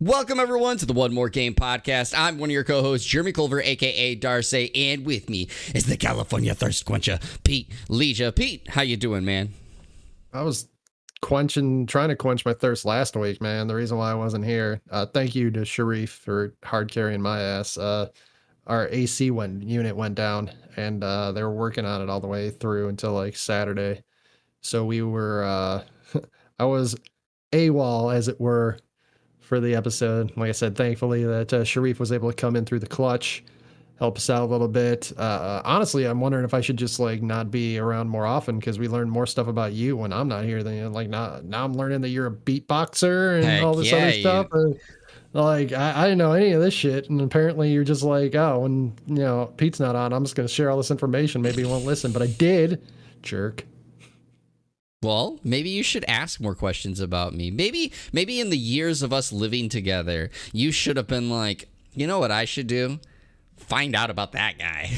Welcome, everyone, to the One More Game podcast. I'm one of your co-hosts, Jeremy Culver, a.k.a. Darcy, and with me is the California Thirst Quencher, Pete Leisure. Pete, how you doing, man? I was trying to quench my thirst last week, man. The reason why I wasn't here. Thank you to Sharif for hard carrying my ass. Our AC unit went down, and they were working on it all the way through until like Saturday. So we were, I was AWOL, as it were, for the episode. Like I said, thankfully that Sharif was able to come in through the clutch, help us out a little bit. Honestly, I'm wondering if I should just like not be around more often, because we learn more stuff about you when I'm not here than like now I'm learning that you're a beatboxer and all this other stuff. And, like I didn't know any of this shit, and apparently you're just like, oh, when Pete's not on, I'm just gonna share all this information. Maybe you won't listen, but I did, jerk. Well, maybe you should ask more questions about me. Maybe in the years of us living together, you should have been like, you know what I should do? Find out about that guy.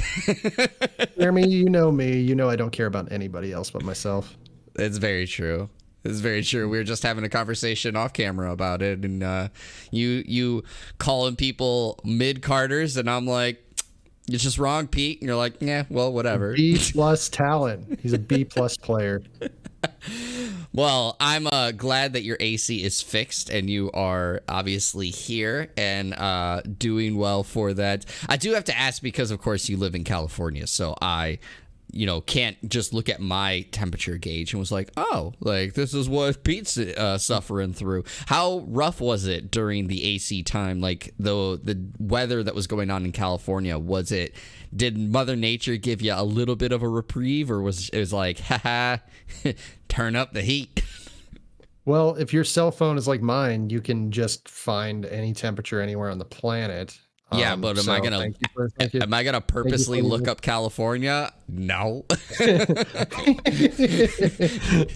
Jeremy, you know me. You know I don't care about anybody else but myself. It's very true. It's very true. We were just having a conversation off camera about it, and you calling people mid-carders, and I'm like, it's just wrong, Pete. And you're like, yeah, well, whatever. B+ talent. He's a B+ player. Well, I'm glad that your AC is fixed and you are obviously here and doing well for that. I do have to ask because, of course, you live in California, so I can't just look at my temperature gauge and was like, oh, like this is what Pete's suffering through. How rough was it during the AC time? Like the weather that was going on in California, did Mother Nature give you a little bit of a reprieve, or was it like, haha, turn up the heat? Well, if your cell phone is like mine, you can just find any temperature anywhere on the planet. Yeah, but am I gonna purposely look up California? No.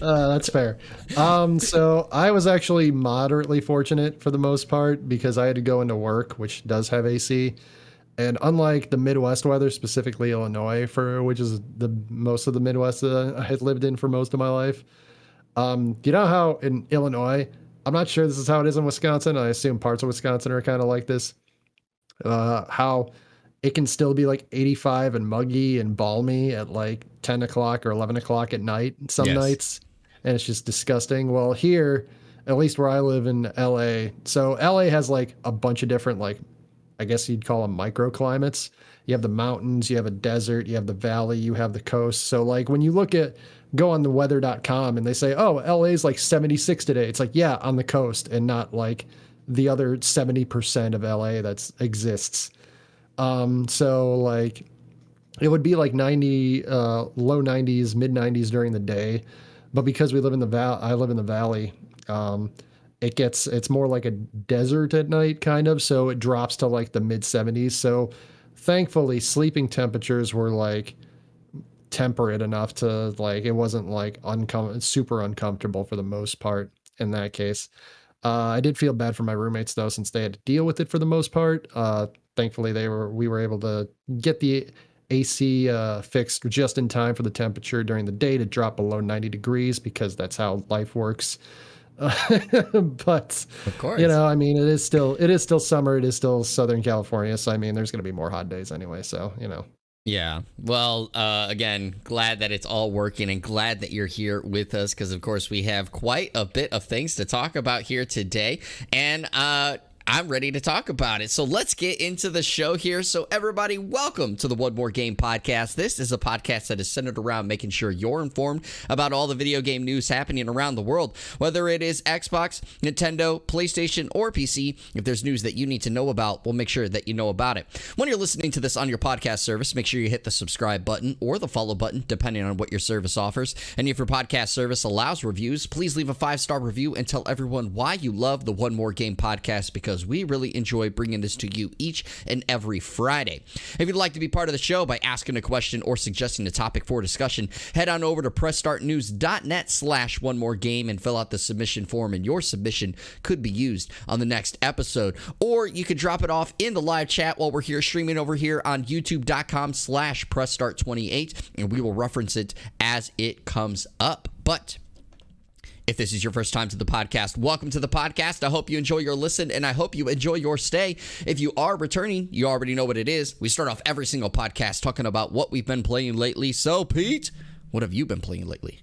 That's fair. So I was actually moderately fortunate for the most part, because I had to go into work, which does have AC. And unlike the Midwest weather, specifically Illinois, which is the most of the Midwest that I had lived in for most of my life. You know how in Illinois, I'm not sure this is how it is in Wisconsin. I assume parts of Wisconsin are kind of like this. How it can still be like 85 and muggy and balmy at like 10 o'clock or 11 o'clock at night some nights. And it's just disgusting. Well, here, at least where I live in LA, so LA has like a bunch of different, like, I guess you'd call them microclimates. You have the mountains, you have a desert, you have the valley, you have the coast. So like when you go on the weather.com and they say, oh, LA is like 76 today. It's like, yeah, on the coast, and not like the other 70% of LA that exists. So like it would be like 90, low 90s, mid 90s during the day. But because we live in I live in the valley, it's more like a desert at night kind of. So it drops to like the mid 70s. So thankfully sleeping temperatures were like temperate enough to like, it wasn't like super uncomfortable for the most part in that case. I did feel bad for my roommates though, since they had to deal with it for the most part. Thankfully we were able to get the AC fixed just in time for the temperature during the day to drop below 90 degrees, because that's how life works. But of course, I mean, it is still summer. It is still Southern California. So I mean, there's going to be more hot days anyway. So, Yeah. Well, again, glad that it's all working and glad that you're here with us, because, of course, we have quite a bit of things to talk about here today. And I'm ready to talk about it. So let's get into the show here. So everybody, welcome to the One More Game podcast. This is a podcast that is centered around making sure you're informed about all the video game news happening around the world, whether it is Xbox, Nintendo, PlayStation, or PC. If there's news that you need to know about, we'll make sure that you know about it. When you're listening to this on your podcast service, make sure you hit the subscribe button or the follow button, depending on what your service offers. And if your podcast service allows reviews, please leave a 5-star review and tell everyone why you love the One More Game podcast, because we really enjoy bringing this to you each and every Friday. If you'd like to be part of the show by asking a question or suggesting a topic for discussion, head on over to pressstartnews.net/onemoregame and fill out the submission form, and your submission could be used on the next episode. Or you could drop it off in the live chat while we're here streaming over here on youtube.com/presssstart28, and we will reference it as it comes up. But If this is your first time to the podcast, welcome to the podcast. I hope you enjoy your listen, and I hope you enjoy your stay. If you are returning, you already know what it is. We start off every single podcast talking about what we've been playing lately. So, Pete, what have you been playing lately?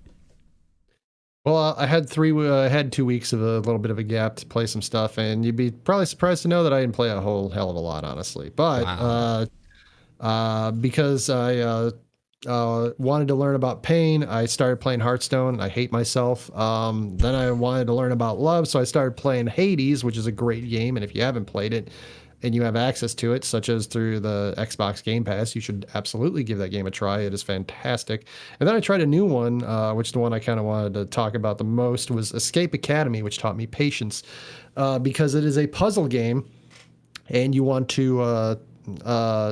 Well, I had 2 weeks of a little bit of a gap to play some stuff, and you'd be probably surprised to know that I didn't play a whole hell of a lot, honestly. But because I wanted to learn about pain, I started playing Hearthstone. I hate myself. Then I wanted to learn about love, so I started playing Hades, which is a great game. And if you haven't played it and you have access to it, such as through the Xbox Game Pass, you should absolutely give that game a try. It is fantastic. And then I tried a new one, which the one I kind of wanted to talk about the most was Escape Academy, which taught me patience, because it is a puzzle game, and you want to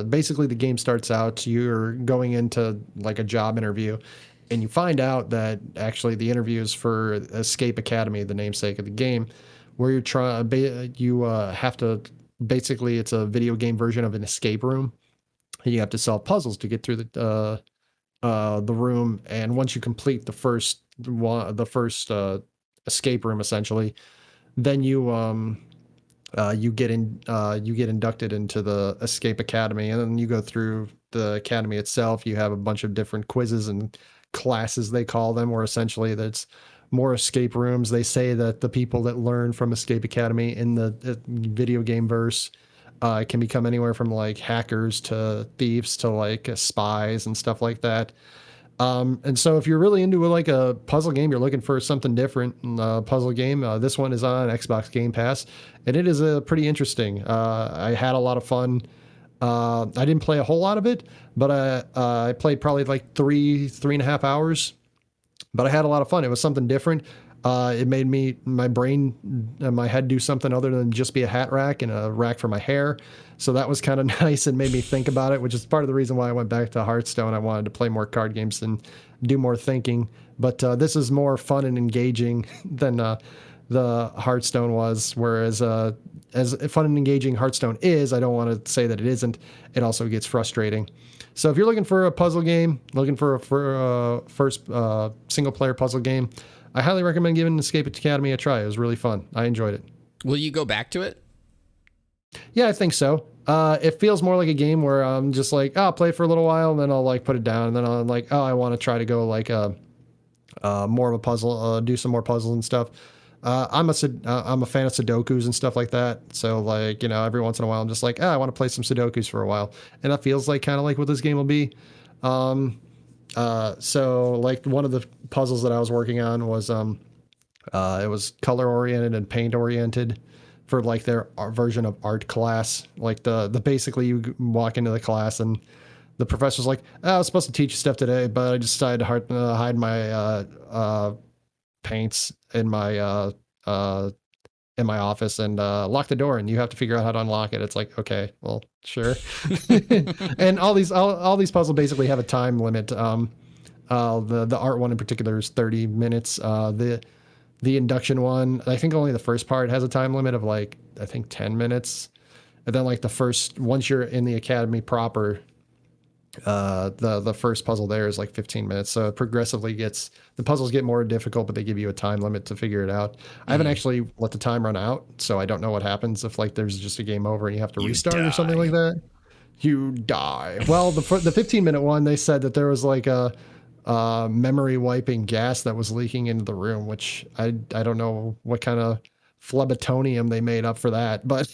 basically the game starts out, you're going into like a job interview, and you find out that actually the interview is for Escape Academy, the namesake of the game, where you have to, basically it's a video game version of an escape room, and you have to solve puzzles to get through the room. And once you complete the first escape room, essentially, then you get inducted into the Escape Academy, and then you go through the academy itself. You have a bunch of different quizzes and classes, they call them, where essentially that's more escape rooms. They say that the people that learn from Escape Academy in the video game verse can become anywhere from like hackers to thieves to like spies and stuff like that. And so if you're really into like a puzzle game, you're looking for something different, puzzle game, this one is on Xbox Game Pass, and it is pretty interesting. I had a lot of fun. I didn't play a whole lot of it, but I played probably like three and a half hours, but I had a lot of fun. It was something different. It made my brain, my head do something other than just be a hat rack and a rack for my hair. So that was kind of nice and made me think about it, which is part of the reason why I went back to Hearthstone. I wanted to play more card games and do more thinking. But this is more fun and engaging than the Hearthstone was. Whereas as fun and engaging Hearthstone is, I don't want to say that it isn't. It also gets frustrating. So if you're looking for a puzzle game, looking for a first single-player puzzle game, I highly recommend giving Escape Academy a try. It was really fun. I enjoyed it. Will you go back to it? Yeah, I think so. It feels more like a game where I'm just like, I'll play for a little while, and then I'll like put it down, and then I'm like, I want to try to go like more of a puzzle, do some more puzzles and stuff. I'm a fan of Sudokus and stuff like that. So like, every once in a while, I'm just like, I want to play some Sudokus for a while, and that feels like kind of like what this game will be. So like one of the puzzles that I was working on was it was color oriented and paint oriented for like their version of art class. Like the basically you walk into the class and the professor's like, I was supposed to teach you stuff today, but I decided to hide my paints in my office and lock the door, and you have to figure out how to unlock it. It's like, okay, well, sure. And all these puzzles basically have a time limit. The art one in particular is 30 minutes. The induction one, I think only the first part has a time limit of like, I think 10 minutes. And then like once you're in the academy proper, the first puzzle there is like 15 minutes. So it progressively the puzzles get more difficult, but they give you a time limit to figure it out. I haven't actually let the time run out, so I don't know what happens if like there's just a game over and you have to restart or something like that. You die. Well, the 15-minute one, they said that there was like a memory wiping gas that was leaking into the room, which I don't know what kind of phlebotomium they made up for that, but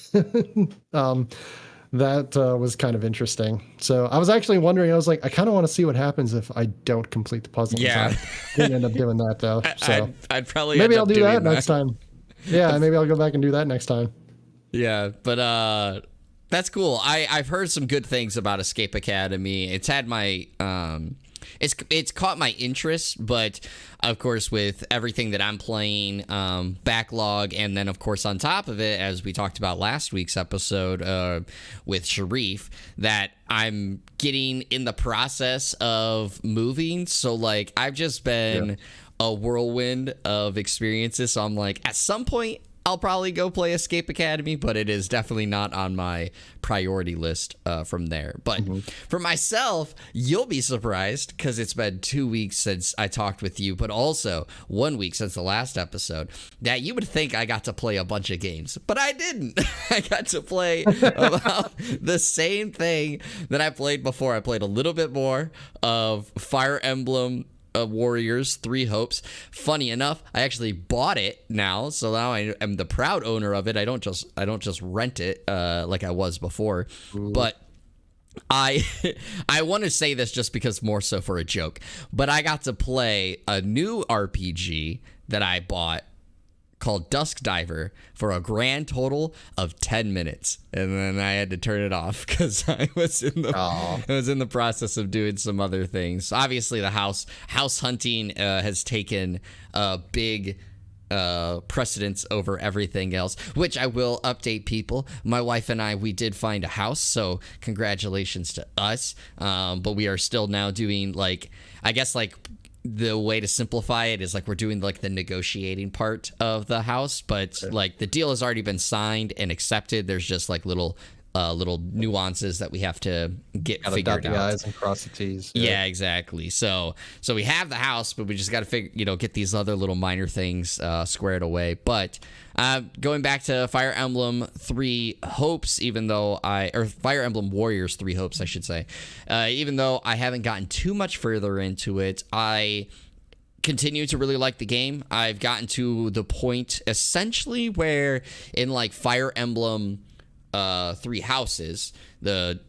that was kind of interesting. So I was actually wondering, I was like, I kind of want to see what happens if I don't complete the puzzle. Yeah. I didn't end up doing that though. So I'd probably maybe I'll do that next time. Yeah, maybe I'll go back and do that next time. Yeah, but that's cool. I've heard some good things about Escape Academy. It's had my it's caught my interest, but of course with everything that I'm playing, backlog, and then of course on top of it, as we talked about last week's episode with Sharif, that I'm getting in the process of moving. So like I've just been a whirlwind of experiences. So I'm like, at some point I'll probably go play Escape Academy, but it is definitely not on my priority list from there. But for myself, you'll be surprised because it's been 2 weeks since I talked with you, but also 1 week since the last episode, that you would think I got to play a bunch of games, but I didn't. I got to play about the same thing that I played before. I played a little bit more of Fire Emblem Warriors 3 Hopes. Funny enough, I actually bought it now, so now I am the proud owner of it. I don't just rent it like I was before. Ooh. But I want to say this just because more so for a joke, but I got to play a new RPG that I bought called Dusk Diver for a grand total of 10 minutes, and then I had to turn it off because I was in the process of doing some other things. Obviously, the house hunting has taken a big precedence over everything else, which I will update people. My wife and I, we did find a house, so congratulations to us. But we are still now doing, like, I guess, like, the way to simplify it is like we're doing like the negotiating part of the house, but like the deal has already been signed and accepted. There's just like little nuances that we have to get figured out. Dot the I's and cross the T's. Yeah, exactly. So we have the house, but we just got to get these other little minor things squared away. But going back to Fire Emblem 3 Hopes, Fire Emblem Warriors 3 Hopes, I should say, even though I haven't gotten too much further into it, I continue to really like the game. I've gotten to the point essentially where in like Fire Emblem 3 Houses, the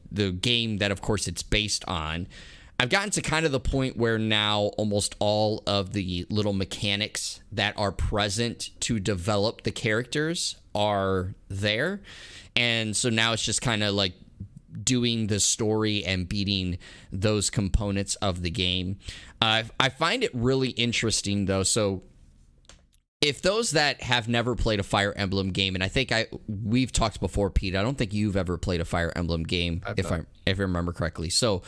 game that of course it's based on, I've gotten to kind of the point where now almost all of the little mechanics that are present to develop the characters are there. And so now it's just kind of like doing the story and beating those components of the game. I find it really interesting though. So if those that have never played a Fire Emblem game, and I think we've talked before, Pete, I don't think you've ever played a Fire Emblem game, if I remember correctly. So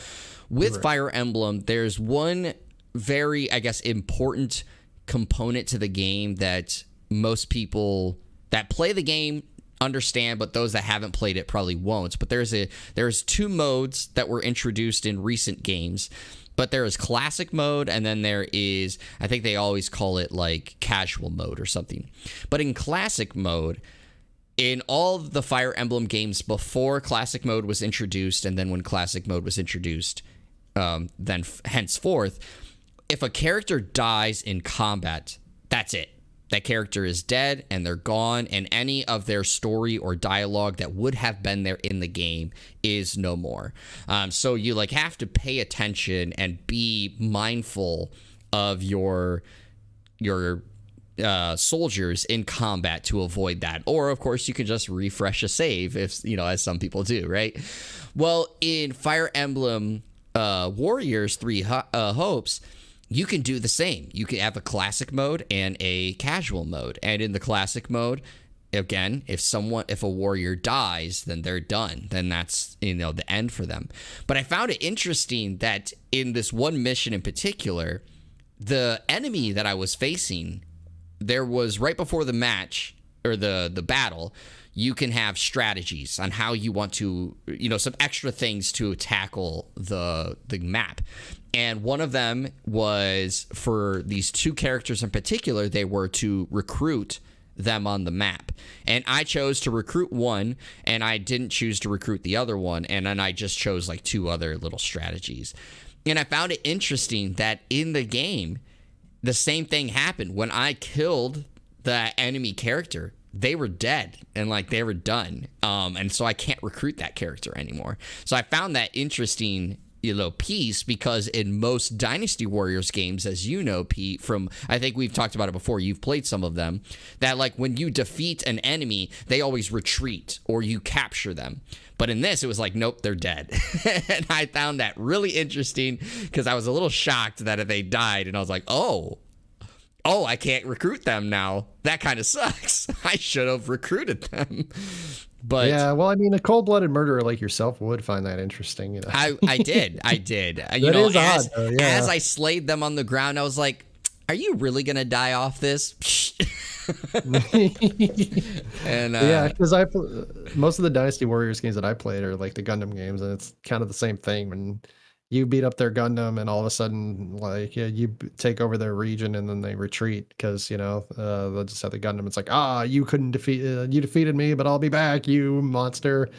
with Fire Emblem, there's one very, I guess, important component to the game that most people that play the game understand, but those that haven't played it probably won't. But there's 2 modes that were introduced in recent games. But there is classic mode, and then there is, I think they always call it like casual mode or something. But in classic mode, in all of the Fire Emblem games before classic mode was introduced, and then when classic mode was introduced, then henceforth, if a character dies in combat, that's it. That character is dead and they're gone, and any of their story or dialogue that would have been there in the game is no more. So you like have to pay attention and be mindful of your soldiers in combat to avoid that. Or of course you can just refresh a save, if as some people do, right? Well, in Fire Emblem Warriors 3 Hopes, you can do the same. You can have a classic mode and a casual mode. And in the classic mode, again, if a warrior dies, then they're done. Then that's, the end for them. But I found it interesting that in this one mission in particular, the enemy that I was facing, there was right before the match or the battle, you can have strategies on how you want to, some extra things to tackle the map. And one of them was for these 2 characters in particular, they were to recruit them on the map. And I chose to recruit one, and I didn't choose to recruit the other one. And then I just chose like 2 other little strategies. And I found it interesting that in the game, the same thing happened. When I killed the enemy character, they were dead and like they were done. And so I can't recruit that character anymore. So I found that interesting piece, because in most Dynasty Warriors games, as you know, Pete, from I think we've talked about it before, you've played some of them, that like when you defeat an enemy, they always retreat or you capture them. But in this, it was like, nope, they're dead. And I found that really interesting because I was a little shocked that they died, and I was like, oh, I can't recruit them now. That kind of sucks. I should have recruited them. But yeah, well, I mean, a cold-blooded murderer like yourself would find that interesting. I did. That is odd, though, yeah. As I slayed them on the ground, I was like, are you really gonna die off this? And Yeah, because most of the Dynasty Warriors games that I played are like the Gundam games, and it's kind of the same thing. When you beat up their Gundam, and all of a sudden, like, yeah, take over their region, and then they retreat because they'll just have the Gundam. It's like, you couldn't defeat, you defeated me, but I'll be back, you monster.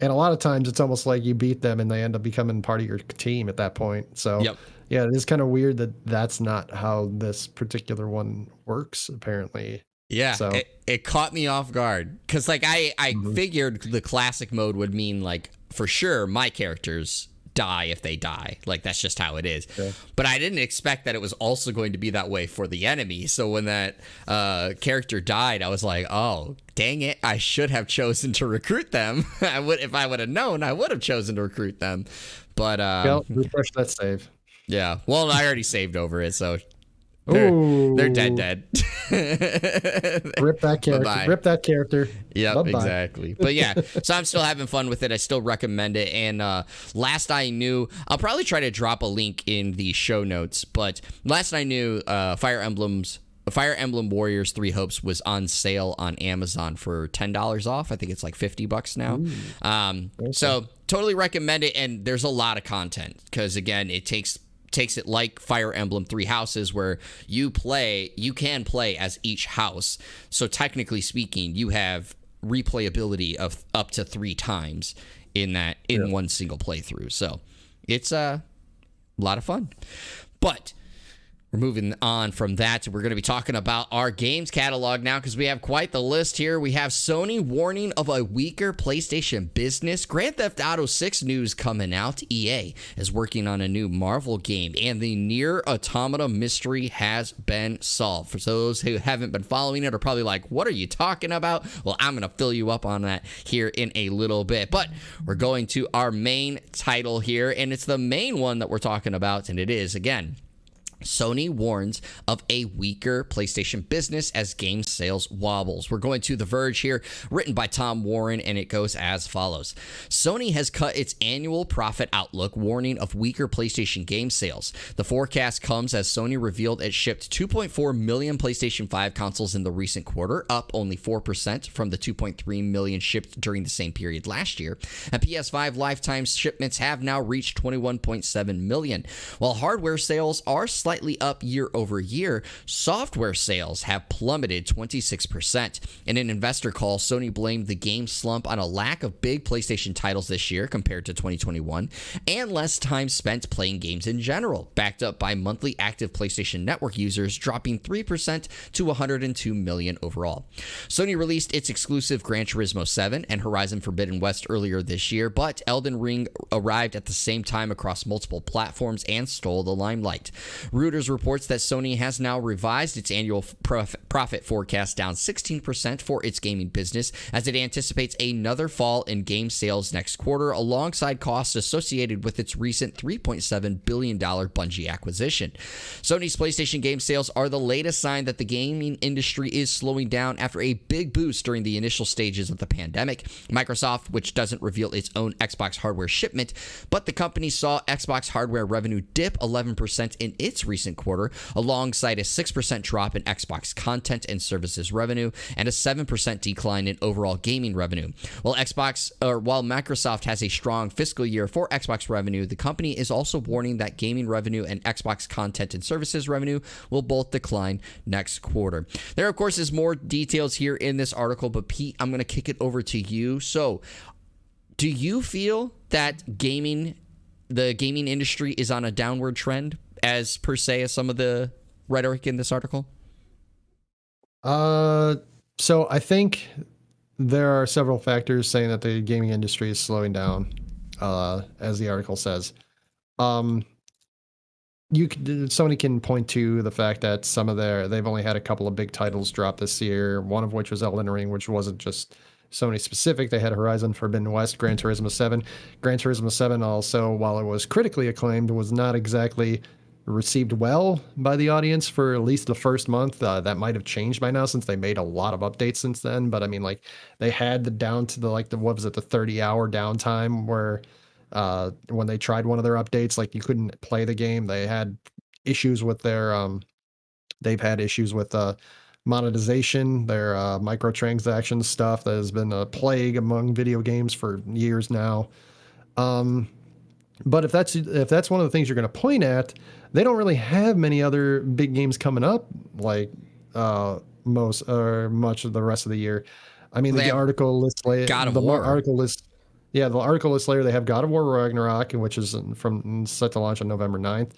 And a lot of times, it's almost like you beat them, and they end up becoming part of your team at that point. So, yep. yeah, it is kind of weird that that's not how this particular one works, apparently. Yeah, So, it caught me off guard because like I figured the classic mode would mean like for sure my characters die if they die, like that's just how it is. yeah. But I didn't expect that it was also going to be that way for the enemy. So when that character died, I was like, oh dang it, I should have chosen to recruit them. I would, if I would have known, I would have chosen to recruit them. But Refresh that save. yeah, well I already saved over it, so they're dead. Rip that character. Bye-bye. Rip that character. Yep, Bye-bye. exactly. But yeah, so I'm still having fun with it. I still recommend it. And last I knew, I'll probably try to drop a link in the show notes. But last I knew, Fire Emblem Warriors 3 Hopes was on sale on Amazon for $10 off. I think it's like $50 now. So totally recommend it. And there's a lot of content because again, it takes it like Fire Emblem Three Houses, where you can play as each house. So technically speaking, you have replayability of up to 3 times in one single playthrough. So it's a lot of fun. But we're moving on from that. We're going to be talking about our games catalog now because we have quite the list here. We have Sony warning of a weaker PlayStation business. Grand Theft Auto 6 news coming out. EA is working on a new Marvel game. And the Nier Automata mystery has been solved. For those who haven't been following it are probably like, what are you talking about? Well, I'm going to fill you up on that here in a little bit. But we're going to our main title here. And it's the main one that we're talking about. And it is, again, Sony warns of a weaker PlayStation business as game sales wobbles. We're going to The Verge here, written by Tom Warren, and it goes as follows. Sony has cut its annual profit outlook, warning of weaker PlayStation game sales. The forecast comes as Sony revealed it shipped 2.4 million PlayStation 5 consoles in the recent quarter, up only 4% from the 2.3 million shipped during the same period last year. And PS5 lifetime shipments have now reached 21.7 million. While hardware sales are slightly up year over year, software sales have plummeted 26%. In an investor call, Sony blamed the game slump on a lack of big PlayStation titles this year compared to 2021 and less time spent playing games in general, backed up by monthly active PlayStation Network users dropping 3% to 102 million overall. Sony released its exclusive Gran Turismo 7 and Horizon Forbidden West earlier this year, but Elden Ring arrived at the same time across multiple platforms and stole the limelight. Reuters reports that Sony has now revised its annual profit forecast down 16% for its gaming business as it anticipates another fall in game sales next quarter alongside costs associated with its recent $3.7 billion Bungie acquisition. Sony's PlayStation game sales are the latest sign that the gaming industry is slowing down after a big boost during the initial stages of the pandemic. Microsoft, which doesn't reveal its own Xbox hardware shipment, but the company saw Xbox hardware revenue dip 11% in its recent quarter, alongside a 6% drop in Xbox content and services revenue and a 7% decline in overall gaming revenue. While Microsoft has a strong fiscal year for Xbox revenue, the company is also warning that gaming revenue and Xbox content and services revenue will both decline next quarter. There, of course, is more details here in this article, but Pete, I'm going to kick it over to you. So, do you feel that the gaming industry is on a downward trend as per se as some of the rhetoric in this article? So I think there are several factors saying that the gaming industry is slowing down, as the article says. Sony can point to the fact that they've only had a couple of big titles drop this year, one of which was Elden Ring, which wasn't just Sony specific. They had Horizon Forbidden West, Gran Turismo 7. Gran Turismo 7 also, while it was critically acclaimed, was not exactly received well by the audience for at least the first month. That might have changed by now since they made a lot of updates since then. But I mean, like, they had the 30-hour downtime where when they tried one of their updates, like, you couldn't play the game. They had issues with their They've had issues with monetization, their microtransaction stuff that has been a plague among video games for years now. But if that's one of the things you're going to point at, they don't really have many other big games coming up like most or much of the rest of the year. I mean, They the have article lists God of War. article lists. Yeah, the article lists later they have God of War Ragnarok, which is from set to launch on November 9th,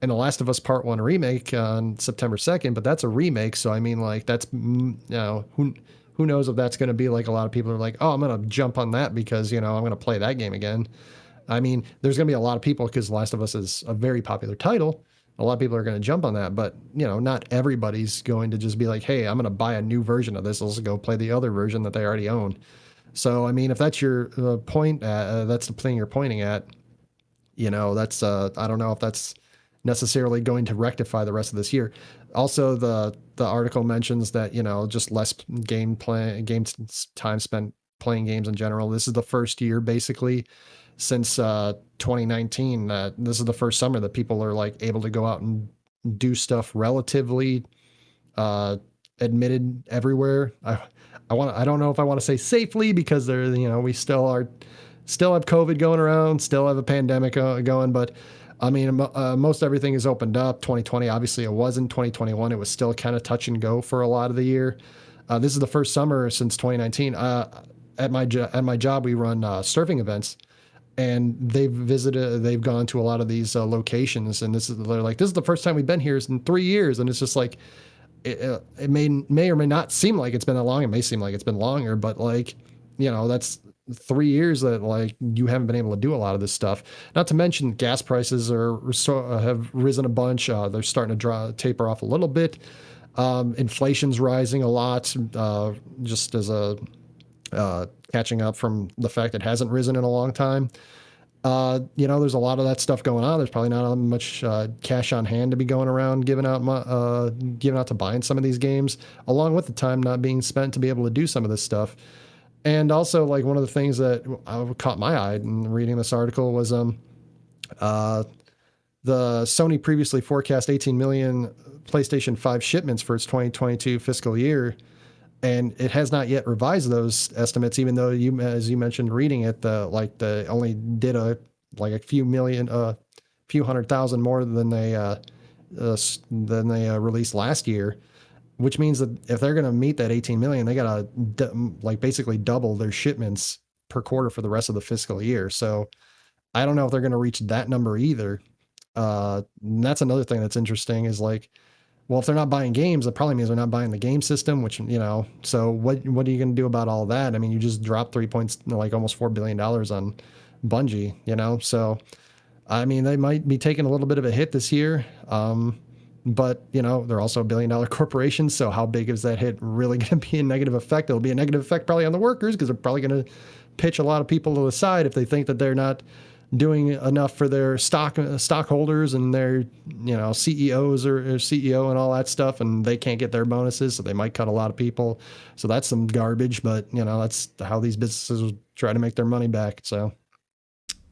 and The Last of Us Part 1 remake on September 2nd. But that's a remake, so I mean, like that's who knows if that's going to be like a lot of people are like, oh, I'm going to jump on that because I'm going to play that game again. I mean, there's going to be a lot of people because Last of Us is a very popular title. A lot of people are going to jump on that, but not everybody's going to just be like, "Hey, I'm going to buy a new version of this. Let's go play the other version that they already own." So, I mean, if that's your point, that's the thing you're pointing at. That's I don't know if that's necessarily going to rectify the rest of this year. Also, the article mentions that just less game time spent playing games in general. This is the first year basically since 2019 that this is the first summer that people are like able to go out and do stuff relatively admitted everywhere. I don't know if I want to say safely because we still have COVID going around, still have a pandemic going, but I mean, most everything is opened up. 2020, obviously it wasn't. 2021, it was still kind of touch and go for a lot of the year. This is the first summer since 2019. At my job, we run surfing events, and they've gone to a lot of these locations, and they're like, this is the first time we've been here in 3 years, and it's just like, it may or may not seem like it's been that long. It may seem like it's been longer, but like, that's 3 years that like you haven't been able to do a lot of this stuff. Not to mention gas prices have risen a bunch. They're starting to taper off a little bit. Inflation's rising a lot, just as a catching up from the fact it hasn't risen in a long time. There's a lot of that stuff going on. There's probably not much cash on hand to be going around giving out to buying some of these games, along with the time not being spent to be able to do some of this stuff. And also, like, one of the things that caught my eye in reading this article was the Sony previously forecast 18 million PlayStation 5 shipments for its 2022 fiscal year, and it has not yet revised those estimates, even though as you mentioned reading it, they only did a few 100,000 more than they released last year, which means that if they're going to meet that 18 million, they got to basically double their shipments per quarter for the rest of the fiscal year. So I don't know if they're going to reach that number either. And that's another thing that's interesting is like, well, if they're not buying games, that probably means they're not buying the game system, which, so what are you going to do about all that? I mean, you just dropped almost $4 billion on Bungie, so, I mean, they might be taking a little bit of a hit this year. But, they're also $1 billion corporations. So how big is that hit really going to be a negative effect? It'll be a negative effect probably on the workers because they're probably going to pitch a lot of people to the side if they think that they're not doing enough for their stockholders and their CEOs or CEO and all that stuff, and they can't get their bonuses, so they might cut a lot of people. So that's some garbage, but that's how these businesses try to make their money back. So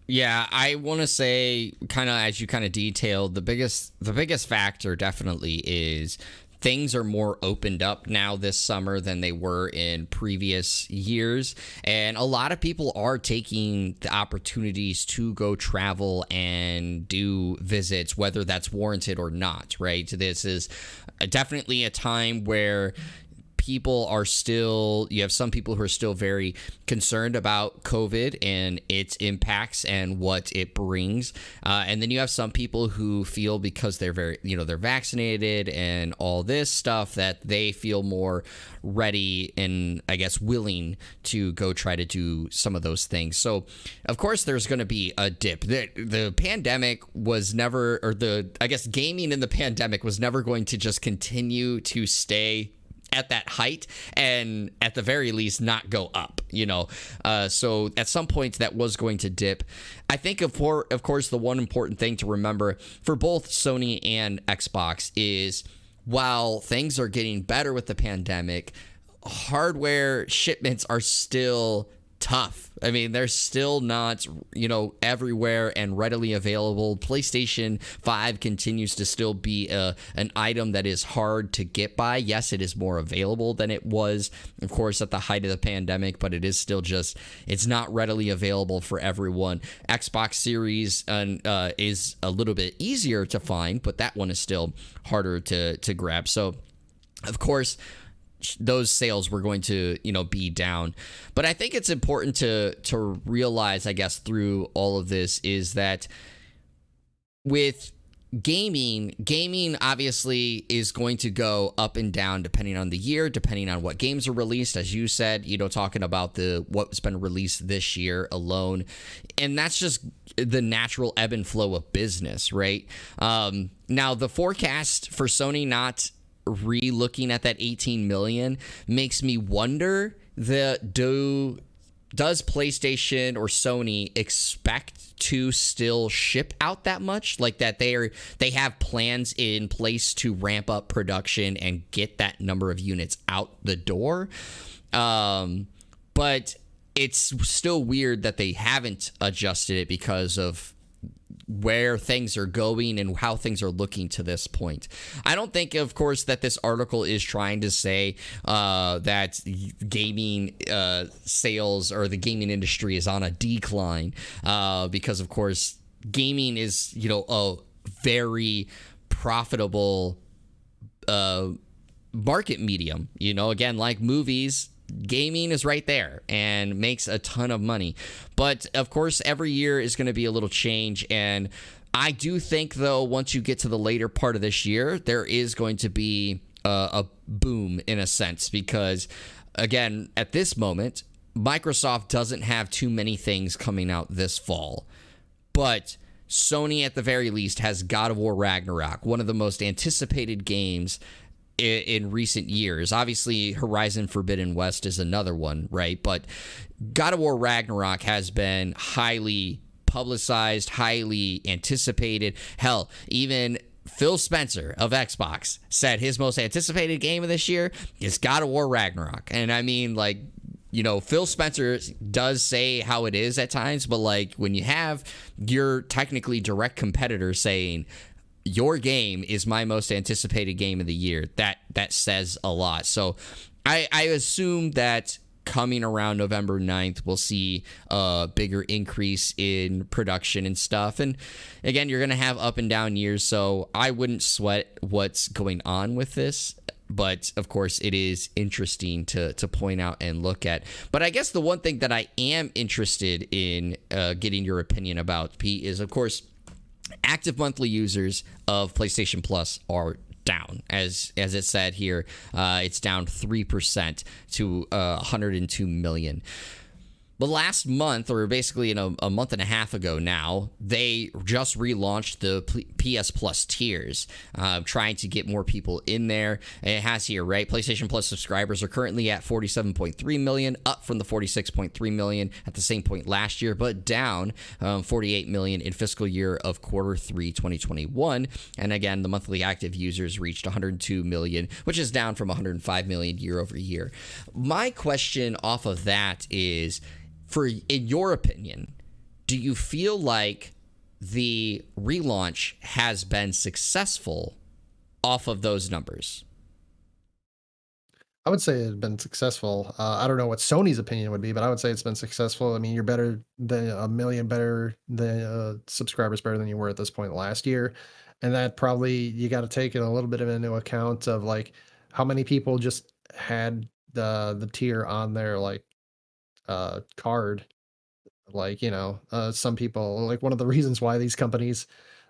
yeah, I want to say, kind of as you kind of detailed, the biggest factor definitely is things are more opened up now this summer than they were in previous years. And a lot of people are taking the opportunities to go travel and do visits, whether that's warranted or not, right? This is definitely a time where you have some people who are still very concerned about COVID and its impacts and what it brings. And then you have some people who feel because they're they're vaccinated and all this stuff that they feel more ready and I guess willing to go try to do some of those things. So of course there's going to be a dip. The pandemic was never, gaming in the pandemic was never going to just continue to stay at that height and at the very least not go up, so at some point that was going to dip. I think of course the one important thing to remember for both Sony and Xbox is while things are getting better with the pandemic, hardware shipments are still tough. I mean, they're still not, everywhere and readily available. PlayStation 5 continues to still be an item that is hard to get by. Yes, it is more available than it was, of course, at the height of the pandemic, but it is still just, it's not readily available for everyone. Xbox Series is a little bit easier to find, but that one is still harder to grab. So, of course, those sales were going to be down, but I think it's important to realize, I guess, through all of this, is that with gaming obviously is going to go up and down depending on the year, depending on what games are released, as you said, talking about what's been released this year alone, and that's just the natural ebb and flow of business, right? Now the forecast for Sony not re-looking at that 18 million makes me wonder, does PlayStation or Sony expect to still ship out that much, like that they have plans in place to ramp up production and get that number of units out the door? But it's still weird that they haven't adjusted it because of where things are going and how things are looking to this point. I don't think, of course, that this article is trying to say that gaming sales or the gaming industry is on a decline, because, of course, gaming is, a very profitable market medium. Again, like movies, gaming is right there and makes a ton of money. But of course, every year is going to be a little change. And I do think, though, once you get to the later part of this year, there is going to be a boom in a sense, because, again, at this moment, Microsoft doesn't have too many things coming out this fall. But Sony, at the very least, has God of War Ragnarok, one of the most anticipated games in recent years. Obviously, Horizon Forbidden West is another one, right? But God of War Ragnarok has been highly publicized, highly anticipated. Hell, even Phil Spencer of Xbox said his most anticipated game of this year is God of War Ragnarok. And I mean, like, Phil Spencer does say how it is at times, but like when you have your technically direct competitor saying, your game is my most anticipated game of the year, that says a lot. So I assume that coming around November 9th, we'll see a bigger increase in production and stuff. And again, you're going to have up and down years, so I wouldn't sweat what's going on with this. But of course, it is interesting to point out and look at. But I guess the one thing that I am interested in getting your opinion about, Pete, is, of course, active monthly users of PlayStation Plus are down. As it said here, it's down 3% to 102 million. But last month, or basically a month and a half ago now, they just relaunched the PS Plus tiers, trying to get more people in there. And it has here, right? PlayStation Plus subscribers are currently at 47.3 million, up from the 46.3 million at the same point last year, but down 48 million in fiscal year of Q3 2021. And again, the monthly active users reached 102 million, which is down from 105 million year over year. My question off of that is, in your opinion, do you feel like the relaunch has been successful off of those numbers? I would say it's been successful. I don't know what Sony's opinion would be, but I would say it's been successful. I mean, you're better than a million better than subscribers better than you were at this point last year. And that probably, you got to take it a little bit of into account of like how many people just had the tier on their like card. Like, some people, like, one of the reasons why these companies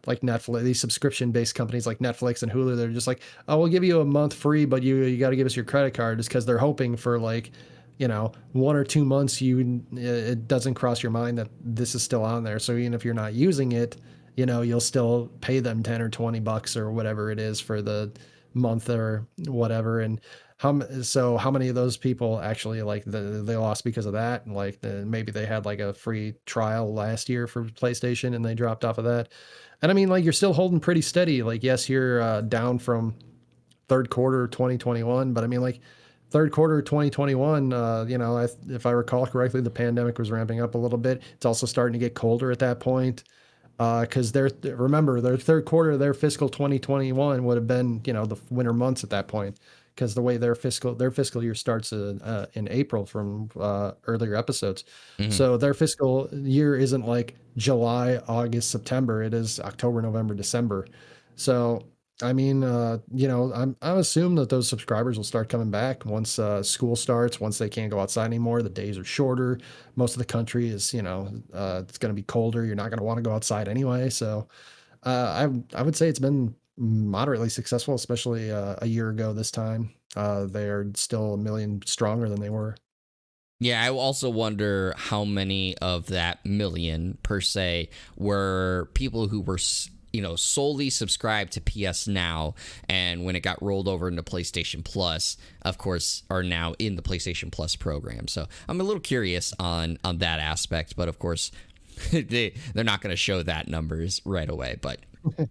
like Netflix, these subscription based companies like Netflix and Hulu, they're just like, oh, we'll give you a month free, but you got to give us your credit card, is because they're hoping for like, 1 or 2 months it doesn't cross your mind that this is still on there. So even if you're not using it, you'll still pay them 10 or 20 bucks or whatever it is for the month or whatever. And how many of those people actually like they lost because of that? And like maybe they had like a free trial last year for PlayStation and they dropped off of that. And I mean, like, you're still holding pretty steady. Like, yes, you're down from third quarter 2021, but I mean, like, third quarter of 2021, if I recall correctly, the pandemic was ramping up a little bit. It's also starting to get colder at that point. Because remember, their third quarter of their fiscal 2021 would have been, the winter months at that point, because the way their fiscal year starts in April from earlier episodes. Hmm. So their fiscal year isn't like July, August, September. It is October, November, December. So I mean, I assume that those subscribers will start coming back once school starts. Once they can't go outside anymore, the days are shorter. Most of the country is, it's going to be colder. You're not going to want to go outside anyway. So I would say it's been moderately successful, especially a year ago this time. They're still a million stronger than they were. Yeah, I also wonder how many of that million per se were people who were solely subscribed to PS Now, and when it got rolled over into PlayStation Plus, of course, are now in the PlayStation Plus program. So I'm a little curious on that aspect, but of course, they're not going to show that numbers right away. But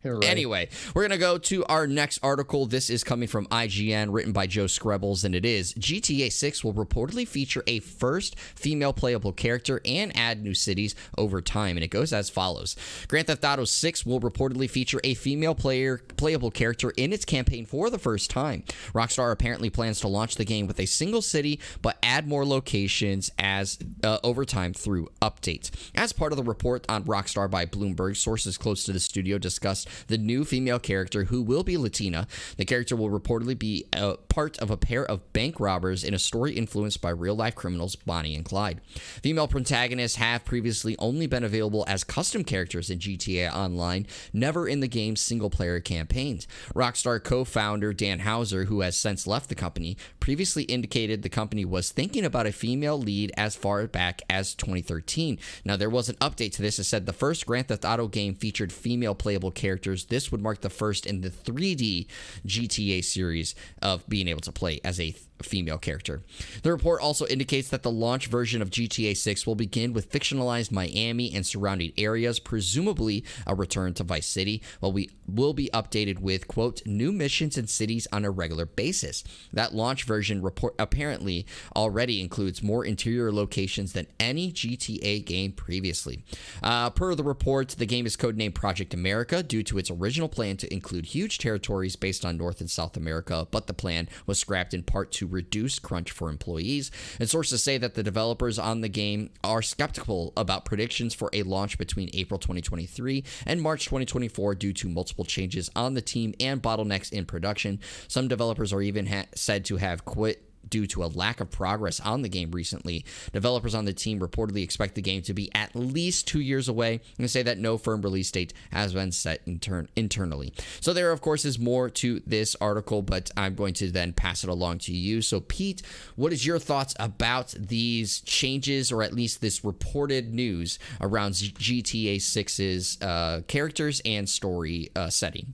Right. anyway, we're going to go to our next article. This is coming from IGN, written by Joe Screbbles, and it is GTA 6 will reportedly feature a first female playable character and add new cities over time. And it goes as follows. Grand Theft Auto 6 will reportedly feature a female playable character in its campaign for the first time. Rockstar apparently plans to launch the game with a single city, but add more locations as over time through updates. As part of the report on Rockstar by Bloomberg, sources close to the studio discussed the new female character who will be Latina. The character will reportedly be a part of a pair of bank robbers in a story influenced by real-life criminals Bonnie and Clyde. Female protagonists have previously only been available as custom characters in GTA Online, never in the game's single-player campaigns. Rockstar co-founder Dan Houser, who has since left the company, previously indicated the company was thinking about a female lead as far back as 2013. Now, there was an update to this. It said the first Grand Theft Auto game featured female playable characters. This would mark the first in the 3D GTA series of being able to play as a female character. The report also indicates that the launch version of GTA 6 will begin with fictionalized Miami and surrounding areas, presumably a return to Vice City, while we will be updated with, quote, new missions and cities on a regular basis. That launch version report apparently already includes more interior locations than any GTA game previously. Per the report, the game is codenamed Project America due to its original plan to include huge territories based on North and South America, but the plan was scrapped in part to reduce crunch for employees. And sources say that the developers on the game are skeptical about predictions for a launch between April 2023 and March 2024 due to multiple changes on the team and bottlenecks in production. Some developers are even said to have quit due to a lack of progress on the game recently. Developers on the team reportedly expect the game to be at least 2 years away and say that no firm release date has been set internally. So there, of course, is more to this article, but I'm going to then pass it along to you. So, Pete, what is your thoughts about these changes, or at least this reported news around GTA 6's characters and story setting?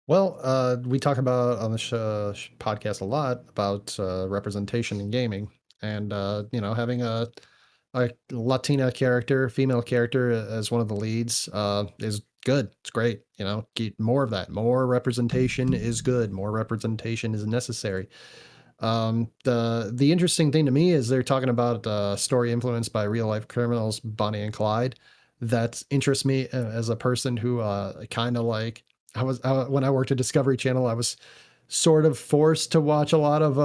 Well, we talk about on the podcast a lot about representation in gaming, and having a Latina character, female character as one of the leads is good. It's great. Get more of that. More representation is good. More representation is necessary. The interesting thing to me is they're talking about story influenced by real life criminals, Bonnie and Clyde. That interests me as a person who kind of like when I worked at Discovery Channel, I was sort of forced to watch a lot of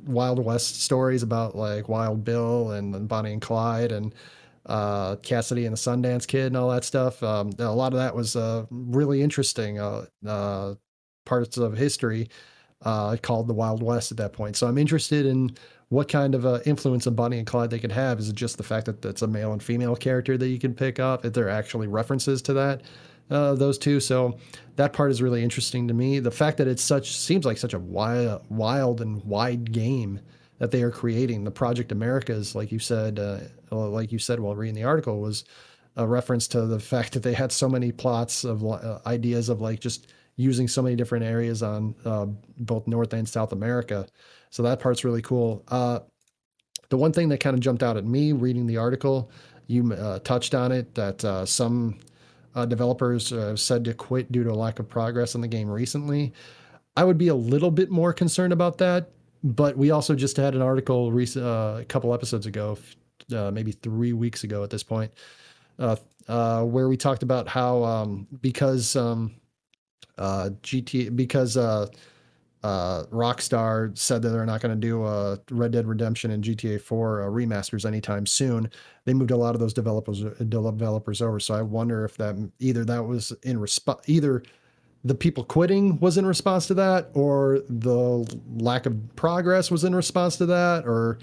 Wild West stories about like Wild Bill and Bonnie and Clyde and Cassidy and the Sundance Kid and all that stuff. A lot of that was really interesting parts of history called the Wild West at that point. So I'm interested in what kind of influence on Bonnie and Clyde they could have. Is it just the fact that it's a male and female character that you can pick up? If there are actually references to that, those two. So that part is really interesting to me. The fact that seems like such a wild and wide game that they are creating. The Project Americas, like you said while reading the article, was a reference to the fact that they had so many plots of ideas of like just using so many different areas on both North and South America. So that part's really cool. The one thing that kind of jumped out at me reading the article, you touched on it, that some developers said to quit due to a lack of progress in the game recently. I would be a little bit more concerned about that. But we also just had an article a couple episodes ago, maybe 3 weeks ago at this point, where we talked about how because Rockstar said that they're not going to do Red Dead Redemption and GTA 4 remasters anytime soon. They moved a lot of those developers over. So I wonder if that was in response, either the people quitting was in response to that, or the lack of progress was in response to that, or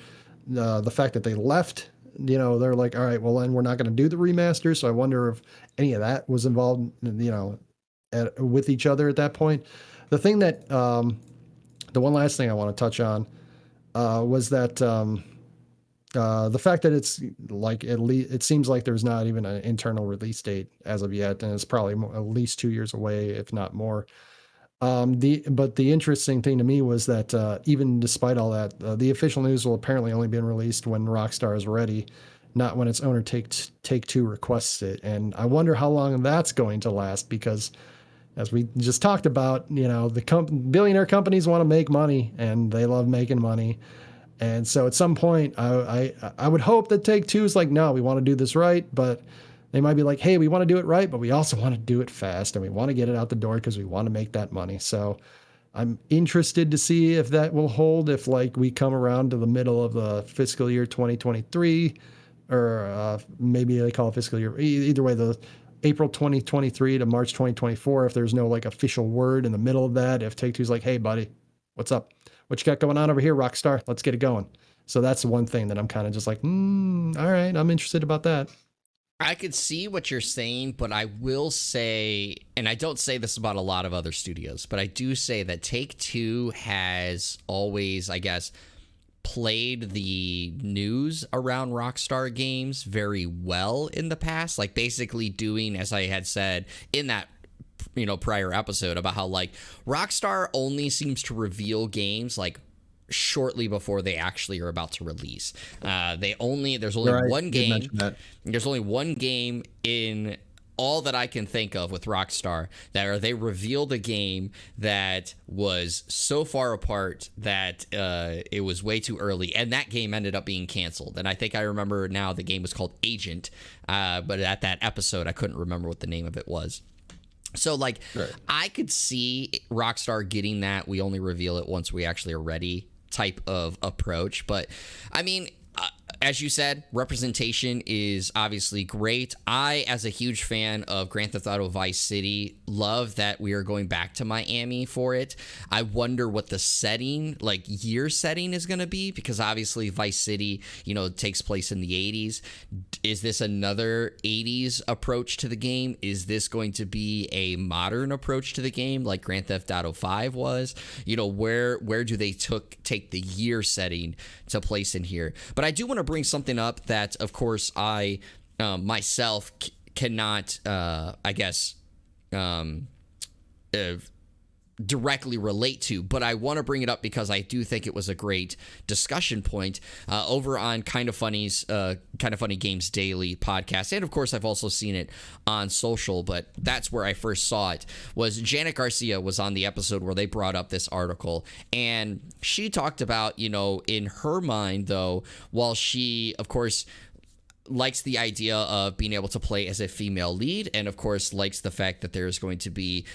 the fact that they left. They're like, all right, well, then we're not going to do the remaster. So I wonder if any of that was involved, with each other at that point. The thing that, the one last thing I want to touch on was that the fact that it's like it seems like there's not even an internal release date as of yet, and it's probably at least 2 years away, if not more. But the interesting thing to me was that even despite all that, the official news will apparently only be released when Rockstar is ready, not when its owner Take-Two requests it. And I wonder how long that's going to last, because as we just talked about, the billionaire companies want to make money, and they love making money. And so at some point, I would hope that Take-Two is like, no, we want to do this right, but they might be like, hey, we want to do it right, but we also want to do it fast, and we want to get it out the door because we want to make that money. So I'm interested to see if that will hold, if like we come around to the middle of the fiscal year 2023, or maybe they call it fiscal year. Either way, the April 2023 to March 2024, if there's no like official word in the middle of that, if Take-Two's like, hey, buddy, what's up? What you got going on over here, Rockstar? Let's get it going. So that's one thing that I'm kind of just like, all right, I'm interested about that. I could see what you're saying, but I will say, and I don't say this about a lot of other studios, but I do say that Take-Two has always, I guess, played the news around Rockstar games very well in the past, like basically doing, as I had said in that prior episode, about how like Rockstar only seems to reveal games like shortly before they actually are about to release. There's only one game. There's only one game in all that I can think of with Rockstar they revealed a game that was so far apart that it was way too early, and that game ended up being canceled. And I think I remember now the game was called Agent, but at that episode I couldn't remember what the name of it was. So like, right, I could see Rockstar getting that we only reveal it once we actually are ready type of approach. But I mean, as you said, representation is obviously great. I, as a huge fan of Grand Theft Auto Vice City, love that we are going back to Miami for it. I wonder what the setting, like year setting, is going to be, because obviously Vice City, takes place in the 80s. Is this another 80s approach to the game? Is this going to be a modern approach to the game like Grand Theft Auto 5 was? Where do they take the year setting to place in here? But I do want to bring something up that, of course, I myself cannot, directly relate to, but I want to bring it up because I do think it was a great discussion point over on Kind of Funny's Kind of Funny Games Daily podcast, and of course I've also seen it on social, but that's where I first saw it. Was Janet Garcia was on the episode where they brought up this article, and she talked about, in her mind though, while she of course likes the idea of being able to play as a female lead, and of course likes the fact that there's going to be,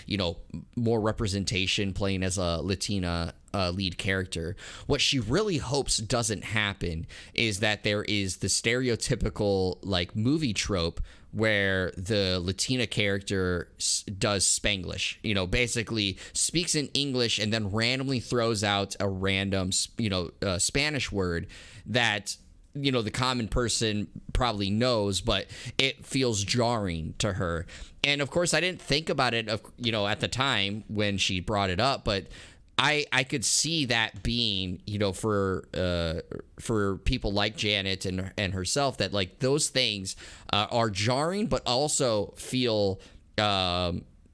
more representation playing as a Latina lead character. What she really hopes doesn't happen is that there is the stereotypical like movie trope where the Latina character does Spanglish, basically speaks in English and then randomly throws out a random, Spanish word that the common person probably knows, but it feels jarring to her. And of course, I didn't think about it, at the time when she brought it up, but I could see that being, for people like Janet and herself, that like those things are jarring, but also feel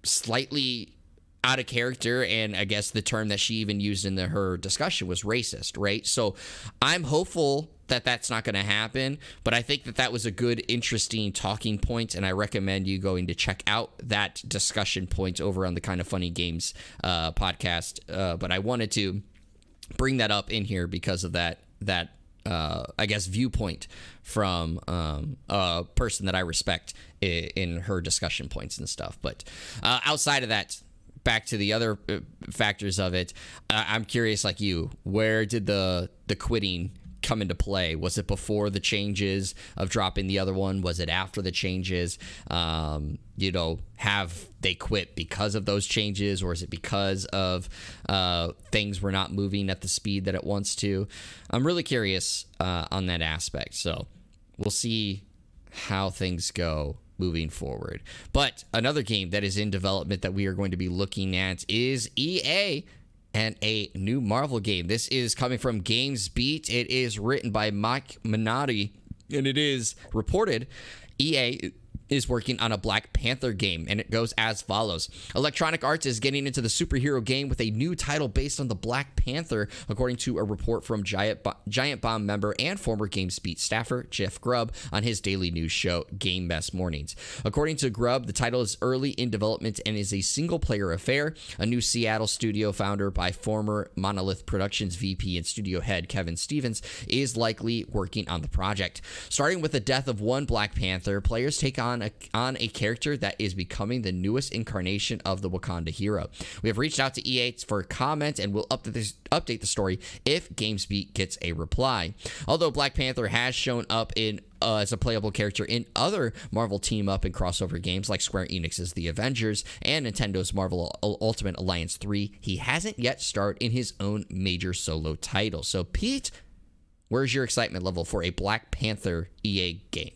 slightly out of character, and I guess the term that she even used in her discussion was racist, right? So I'm hopeful that that's not going to happen, but I think that that was a good, interesting talking point, and I recommend you going to check out that discussion point over on the Kind of Funny Games podcast. But I wanted to bring that up in here because of that I guess viewpoint from a person that I respect in her discussion points and stuff. But outside of that, back to the other factors of it, I'm curious, like you, where did the quitting come into play? Was it before the changes of dropping the other one? Was it after the changes? Have they quit because of those changes, or is it because of things were not moving at the speed that it wants to? I'm really curious on that aspect. So we'll see how things go moving forward. But another game that is in development that we are going to be looking at is EA and a new Marvel game. This is coming from GamesBeat. It is written by Mike Minotti, and it is reported EA is working on a Black Panther game, and it goes as follows. Electronic Arts is getting into the superhero game with a new title based on the Black Panther, according to a report from Giant Bomb member and former GamesBeat staffer Jeff Grubb on his daily news show Game Mess Mornings. According to Grubb, the title is early in development and is a single-player affair. A new Seattle studio founder by former Monolith Productions VP and studio head Kevin Stevens is likely working on the project. Starting with the death of one Black Panther, players take on a character that is becoming the newest incarnation of the Wakanda hero. We have reached out to EA for comment and will update the story if GamesBeat gets a reply. Although Black Panther has shown up as a playable character in other Marvel team-up and crossover games like Square Enix's The Avengers and Nintendo's Marvel Ultimate Alliance 3, he hasn't yet starred in his own major solo title. So, Pete, where's your excitement level for a Black Panther EA game?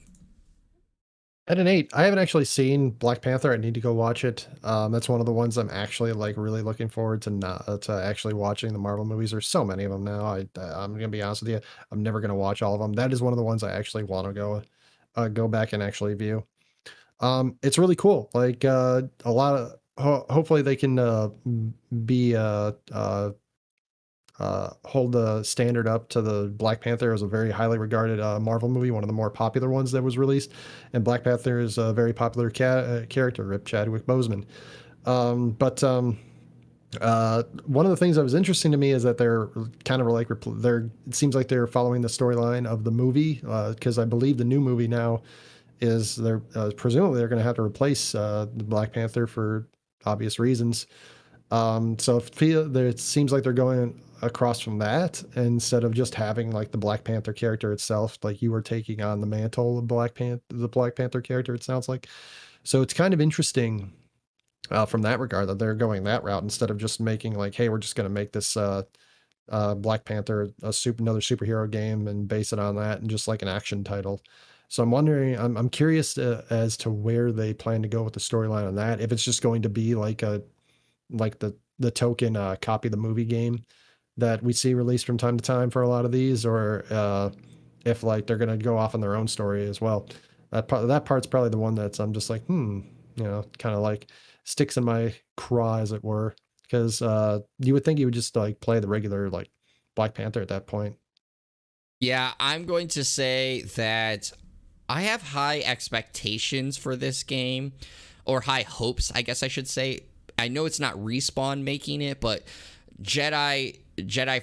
At an 8. I haven't actually seen Black Panther. I need to go watch it. That's one of the ones I'm actually really looking forward to actually watching. The Marvel movies. There's so many of them now. I'm gonna be honest with you. I'm never gonna watch all of them. That is one of the ones I actually want to go back and actually view. It's really cool. Like a lot of hopefully they can be hold the standard up to the Black Panther as a very highly regarded Marvel movie, one of the more popular ones that was released. And Black Panther is a very popular character, Rip Chadwick Boseman. But one of the things that was interesting to me is that they're kind of like it seems like they're following the storyline of the movie, because I believe the new movie now is they're presumably they're going to have to replace the Black Panther for obvious reasons. So it seems like they're going across from that instead of just having like the Black Panther character itself, like you were taking on the mantle of the Black Panther character, it sounds like. So it's kind of interesting from that regard that they're going that route instead of just making like, hey, we're just going to make this Black Panther another superhero game and base it on that and just like an action title. So I'm wondering, I'm curious as to where they plan to go with the storyline on that. If it's just going to be like the token copy the movie game that we see released from time to time for a lot of these, or if like they're gonna go off on their own story as well. That part's probably the one that's I'm just like, kind of like sticks in my craw, as it were, because you would think you would just like play the regular like Black Panther at that point. Yeah, I'm going to say that I have high expectations for this game, or high hopes, I guess I should say. I know it's not Respawn making it, but Jedi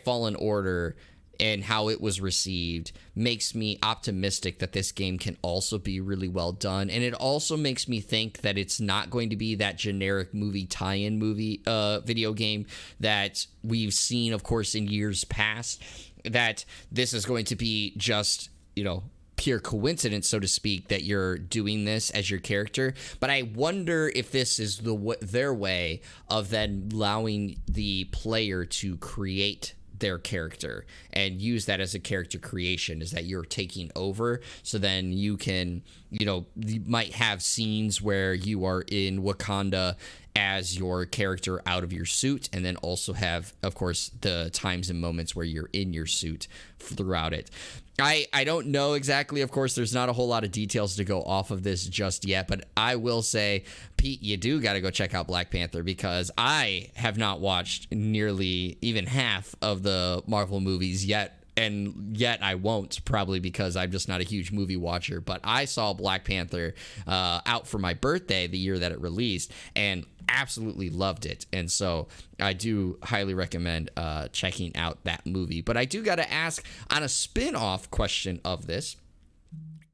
Fallen Order and how it was received makes me optimistic that this game can also be really well done. And it also makes me think that it's not going to be that generic movie tie-in video game that we've seen, of course, in years past, that this is going to be just, pure coincidence, so to speak, that you're doing this as your character. But I wonder if this is their way of then allowing the player to create their character and use that as a character creation, is that you're taking over, so then you can you might have scenes where you are in Wakanda as your character out of your suit, and then also have, of course, the times and moments where you're in your suit throughout it. I don't know exactly. Of course, there's not a whole lot of details to go off of this just yet, but I will say, Pete, you do got to go check out Black Panther, because I have not watched nearly even half of the Marvel movies yet. And yet I won't, probably because I'm just not a huge movie watcher. But I saw Black Panther out for my birthday the year that it released, and absolutely loved it. And so I do highly recommend checking out that movie. But I do got to ask, on a spin-off question of this,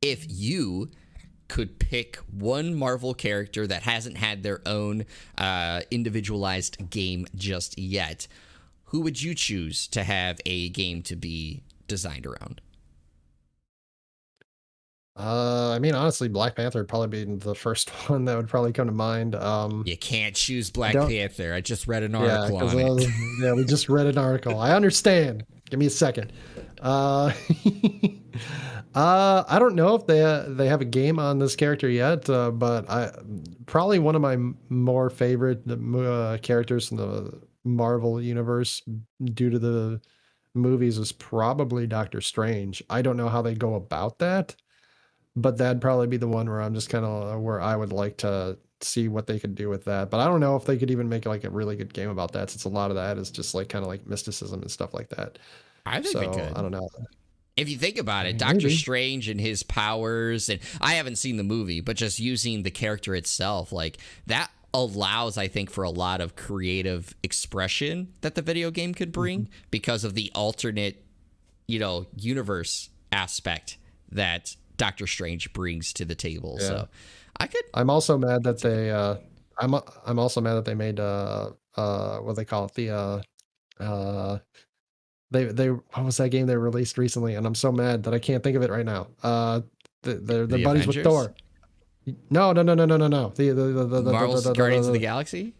if you could pick one Marvel character that hasn't had their own individualized game just yet, who would you choose to have a game to be designed around? I mean, honestly, Black Panther would probably be the first one that would probably come to mind. You can't choose Black Panther. I just read an article on it. Yeah, we just read an article. I understand. Give me a second. I don't know if they have a game on this character yet, but probably one of my more favorite characters in the Marvel universe due to the movies is probably Doctor Strange. I don't know how they go about that, but that'd probably be the one where I'm just kind of where I would like to see what they could do with that. But I don't know if they could even make like a really good game about that, since a lot of that is just like kind of like mysticism and stuff like that. I think they could. I don't know. If you think about it, Doctor Strange and his powers, and I haven't seen the movie, but just using the character itself, like that allows, I think, for a lot of creative expression that the video game could bring because of the alternate, universe aspect that Doctor Strange brings to the table. Yeah. So I'm also mad that they I'm also mad that they made what they call it, they what was that game they released recently, and I'm so mad that I can't think of it right now. The buddies Avengers? With Thor. No. The Marvel's Guardians of the Galaxy?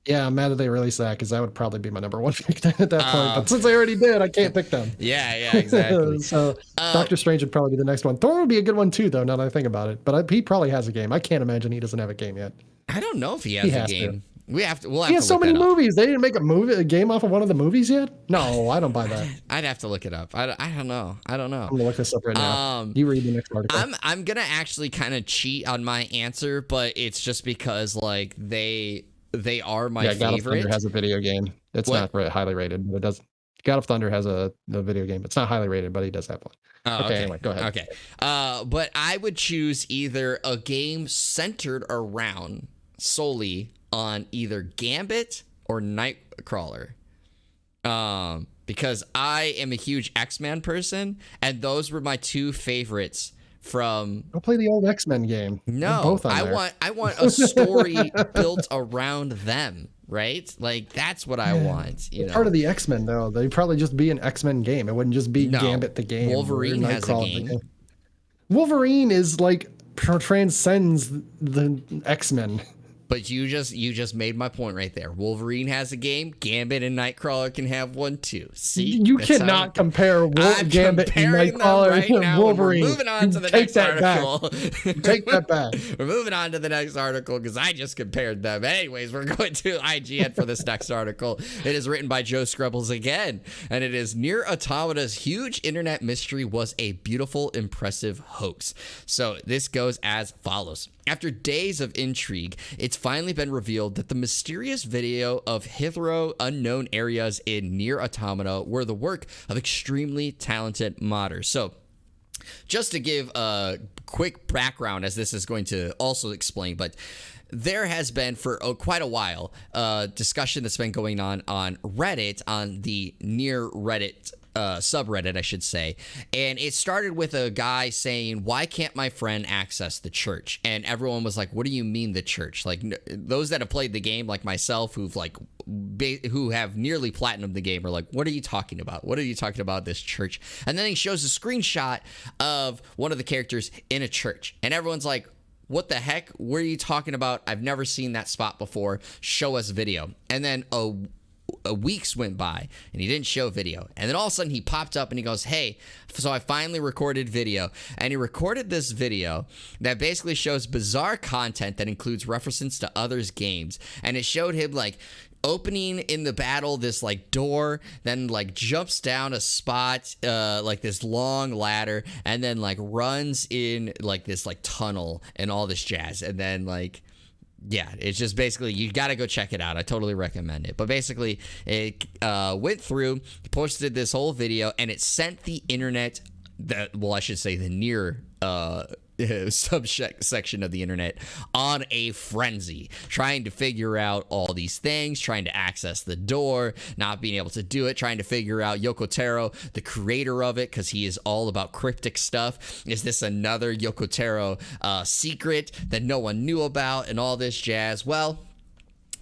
Yeah, I'm mad that they released that, because that would probably be my number one pick at that point. But since I already did, I can't pick them. Yeah, exactly. So Doctor Strange would probably be the next one. Thor would be a good one too, though, now that I think about it. But he probably has a game. I can't imagine he doesn't have a game yet. I don't know if he has a game. To. We'll have he has to so many movies. Up. They didn't make a game off of one of the movies yet? No, I don't buy that. I'd have to look it up. I don't know. I'm gonna look this up right now. You read the next article. I'm gonna actually kind of cheat on my answer, but it's just because like they are my favorite. God of Thunder has a video game. It's not highly rated, but it does. God of Thunder has a video game. It's not highly rated, but he does have one. Okay. Anyway, go ahead. Okay. But I would choose either a game centered around solely on either Gambit or Nightcrawler. Because I am a huge X-Men person, and those were my two favorites from... Go play the old X-Men game. No, I want a story built around them, right? Like, that's what I want. Part of the X-Men, though. They'd probably just be an X-Men game. It wouldn't just be Gambit the game. Wolverine has a game. Wolverine is like transcends the X-Men. But you just made my point right there. Wolverine has a game. Gambit and Nightcrawler can have one too. See, you cannot compare Gambit and Nightcrawler right and Wolverine. We're moving on to the next article. Take that back. We're moving on to the next article because I just compared them. Anyways, we're going to IGN for this next article. It is written by Joe Scrubbles again, and it is Nier Automata's huge internet mystery was a beautiful, impressive hoax. So this goes as follows. After days of intrigue, it's finally been revealed that the mysterious video of hitherto unknown areas in Nier Automata were the work of extremely talented modders. So, just to give a quick background, as this is going to also explain, but there has been for quite a while a discussion that's been going on Reddit, on the Nier Reddit subreddit, I should say. And it started with a guy saying, why can't my friend access the church? And everyone was like, what do you mean the church? Like, those that have played the game, like myself, who have nearly platinumed the game, are like, what are you talking about? What are you talking about, this church? And then he shows a screenshot of one of the characters in a church. And everyone's like, what the heck? What are you talking about? I've never seen that spot before. Show us video. And then weeks went by and he didn't show video, and then all of a sudden he popped up and he goes, hey, so I finally recorded video. And he recorded this video that basically shows bizarre content that includes references to others' games, and it showed him like opening in the battle this like door, then like jumps down a spot, like this long ladder, and then like runs in like this like tunnel and all this jazz. And then like, yeah, it's just basically, you got to go check it out. I totally recommend it. But basically, it went through, posted this whole video, and it sent the internet, I should say the Nier subsection of the internet, on a frenzy, trying to figure out all these things, trying to access the door, not being able to do it, trying to figure out Yoko Taro, the creator of it, because he is all about cryptic stuff. Is this another Yoko Taro secret that no one knew about, and all this jazz? Well,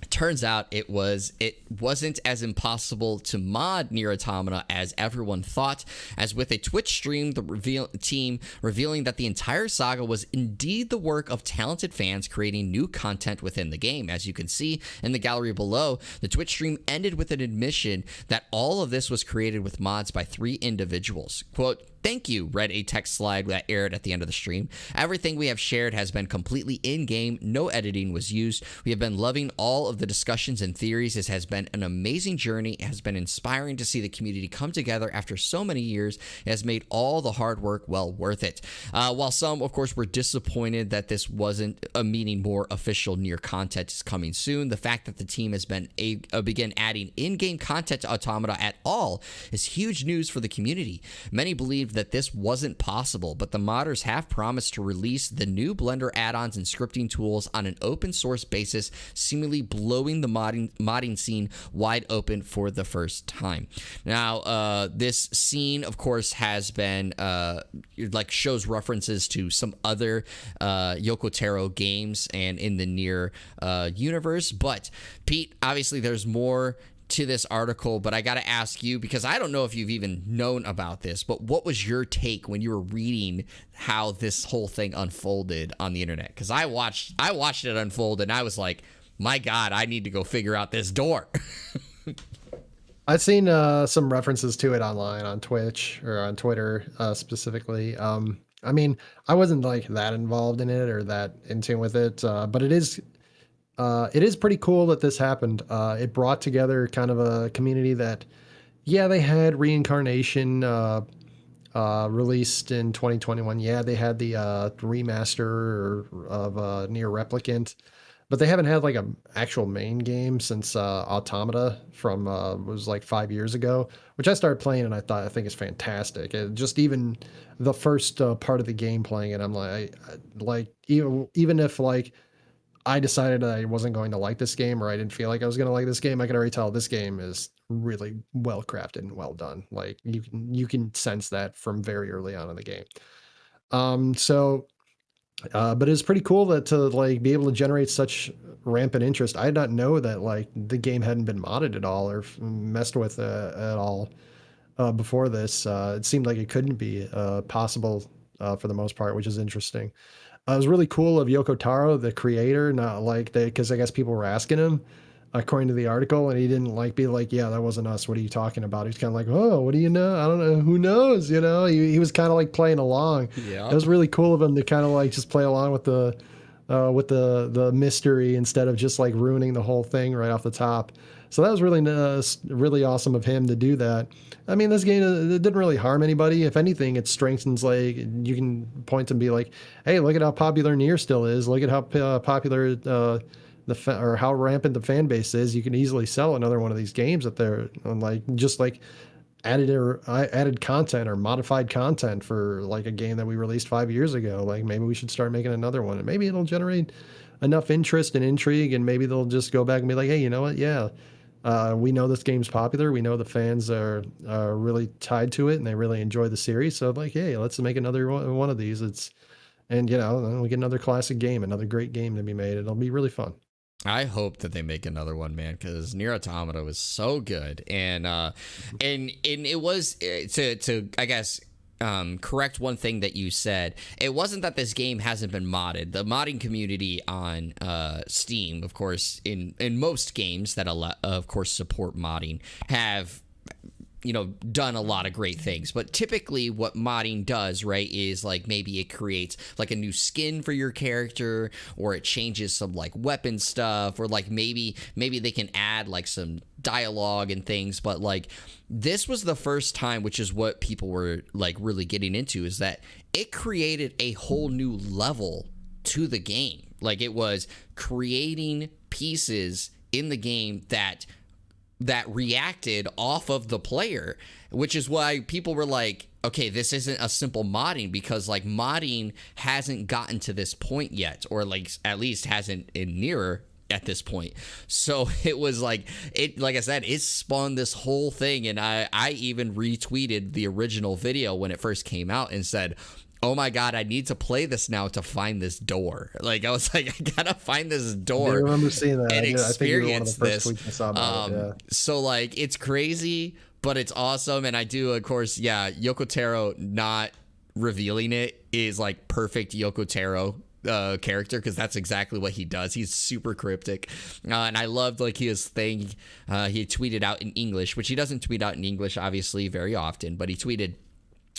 turns out it wasn't as impossible to mod Nier Automata as everyone thought, as with a Twitch stream, the team revealing that the entire saga was indeed the work of talented fans creating new content within the game. As you can see in the gallery below, the Twitch stream ended with an admission that all of this was created with mods by 3 individuals. Quote, "Thank you," read a text slide that aired at the end of the stream. "Everything we have shared has been completely in-game. No editing was used. We have been loving all of the discussions and theories. This has been an amazing journey. It has been inspiring to see the community come together after so many years. It has made all the hard work well worth it." While some, of course, were disappointed that this wasn't meaning more official Nier content is coming soon, the fact that the team has been begin adding in-game content to Automata at all is huge news for the community. Many believe that this wasn't possible, but the modders have promised to release the new Blender add-ons and scripting tools on an open source basis, seemingly blowing the modding scene wide open for the first time. Now, this scene, of course, has been like shows references to some other Yoko Taro games and in the Nier universe. But Pete, obviously, there's more to this article, but I got to ask you, because I don't know if you've even known about this, but what was your take when you were reading how this whole thing unfolded on the internet? Because I watched it unfold, and I was like, my God, I need to go figure out this door. I've seen some references to it online on Twitch or on Twitter specifically. I mean, I wasn't like that involved in it or that in tune with it, but it is pretty cool that this happened. It brought together kind of a community that, yeah, they had Reincarnation released in 2021. Yeah, they had the remaster of Nier Replicant, but they haven't had like an actual main game since Automata from was like 5 years ago, which I started playing and I think it's fantastic. And just even the first part of the game playing it, I'm like even if like I decided I wasn't going to like this game, or I didn't feel like I was going to like this game, I could already tell this game is really well crafted and well done. Like you can sense that from very early on in the game. But it's pretty cool that to like be able to generate such rampant interest. I did not know that like the game hadn't been modded at all or messed with at all before this. It seemed like it couldn't be possible for the most part, which is interesting. It was really cool of Yoko Taro, the creator, not like because I guess people were asking him, according to the article, and he didn't like be like, yeah, that wasn't us. What are you talking about? He's kind of like, oh, what do you know? I don't know. Who knows? You know, he was kind of like playing along. Yeah, it was really cool of him to kind of like just play along with the mystery instead of just like ruining the whole thing right off the top. So that was really awesome of him to do that. I mean, this game, it didn't really harm anybody. If anything, it strengthens, like, you can point and be like, hey, look at how popular Nier still is. Look at how popular or how rampant the fan base is. You can easily sell another one of these games that they're like, just like added content or modified content for like a game that we released 5 years ago. Like maybe we should start making another one, and maybe it'll generate enough interest and intrigue, and maybe they'll just go back and be like, hey, you know what? Yeah. We know this game's popular. We know the fans are really tied to it and they really enjoy the series. So like, hey, let's make another one of these. And you know, we get another classic game, another great game to be made. It'll be really fun. I hope that they make another one, man, because Nier Automata was so good, and it was to I guess correct one thing that you said. It wasn't that this game hasn't been modded. The modding community on Steam, of course, in most games that of course support modding, have done a lot of great things. But typically what modding does, right, is like maybe it creates like a new skin for your character, or it changes some like weapon stuff, or like maybe they can add like some dialogue and things. But like this was the first time, which is what people were like really getting into, is that it created a whole new level to the game. Like it was creating pieces in the game that reacted off of the player, which is why people were like, okay, this isn't a simple modding, because like modding hasn't gotten to this point yet, or like at least hasn't in Nier at this point. So it was like, like I said, it spawned this whole thing. And I even retweeted the original video when it first came out and said, oh my God, I need to play this now to find this door. Like I was like, I gotta find this door. I remember seeing that And I think you were one of the experience first this. tweets I saw about it, yeah. So like it's crazy, but it's awesome. And I do, of course, Yoko Taro not revealing it is like perfect Yoko Taro character, because that's exactly what he does. He's super cryptic, and I loved like his thing. He tweeted out in English, which he doesn't tweet out in English obviously very often, but he tweeted,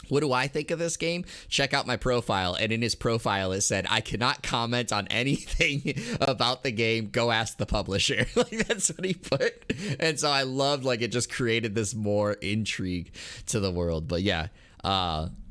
what do I think of this game? Check out my profile. And in his profile, it said, I cannot comment on anything about the game. Go ask the publisher. Like that's what he put. And so I loved like it just created this more intrigue to the world. But yeah,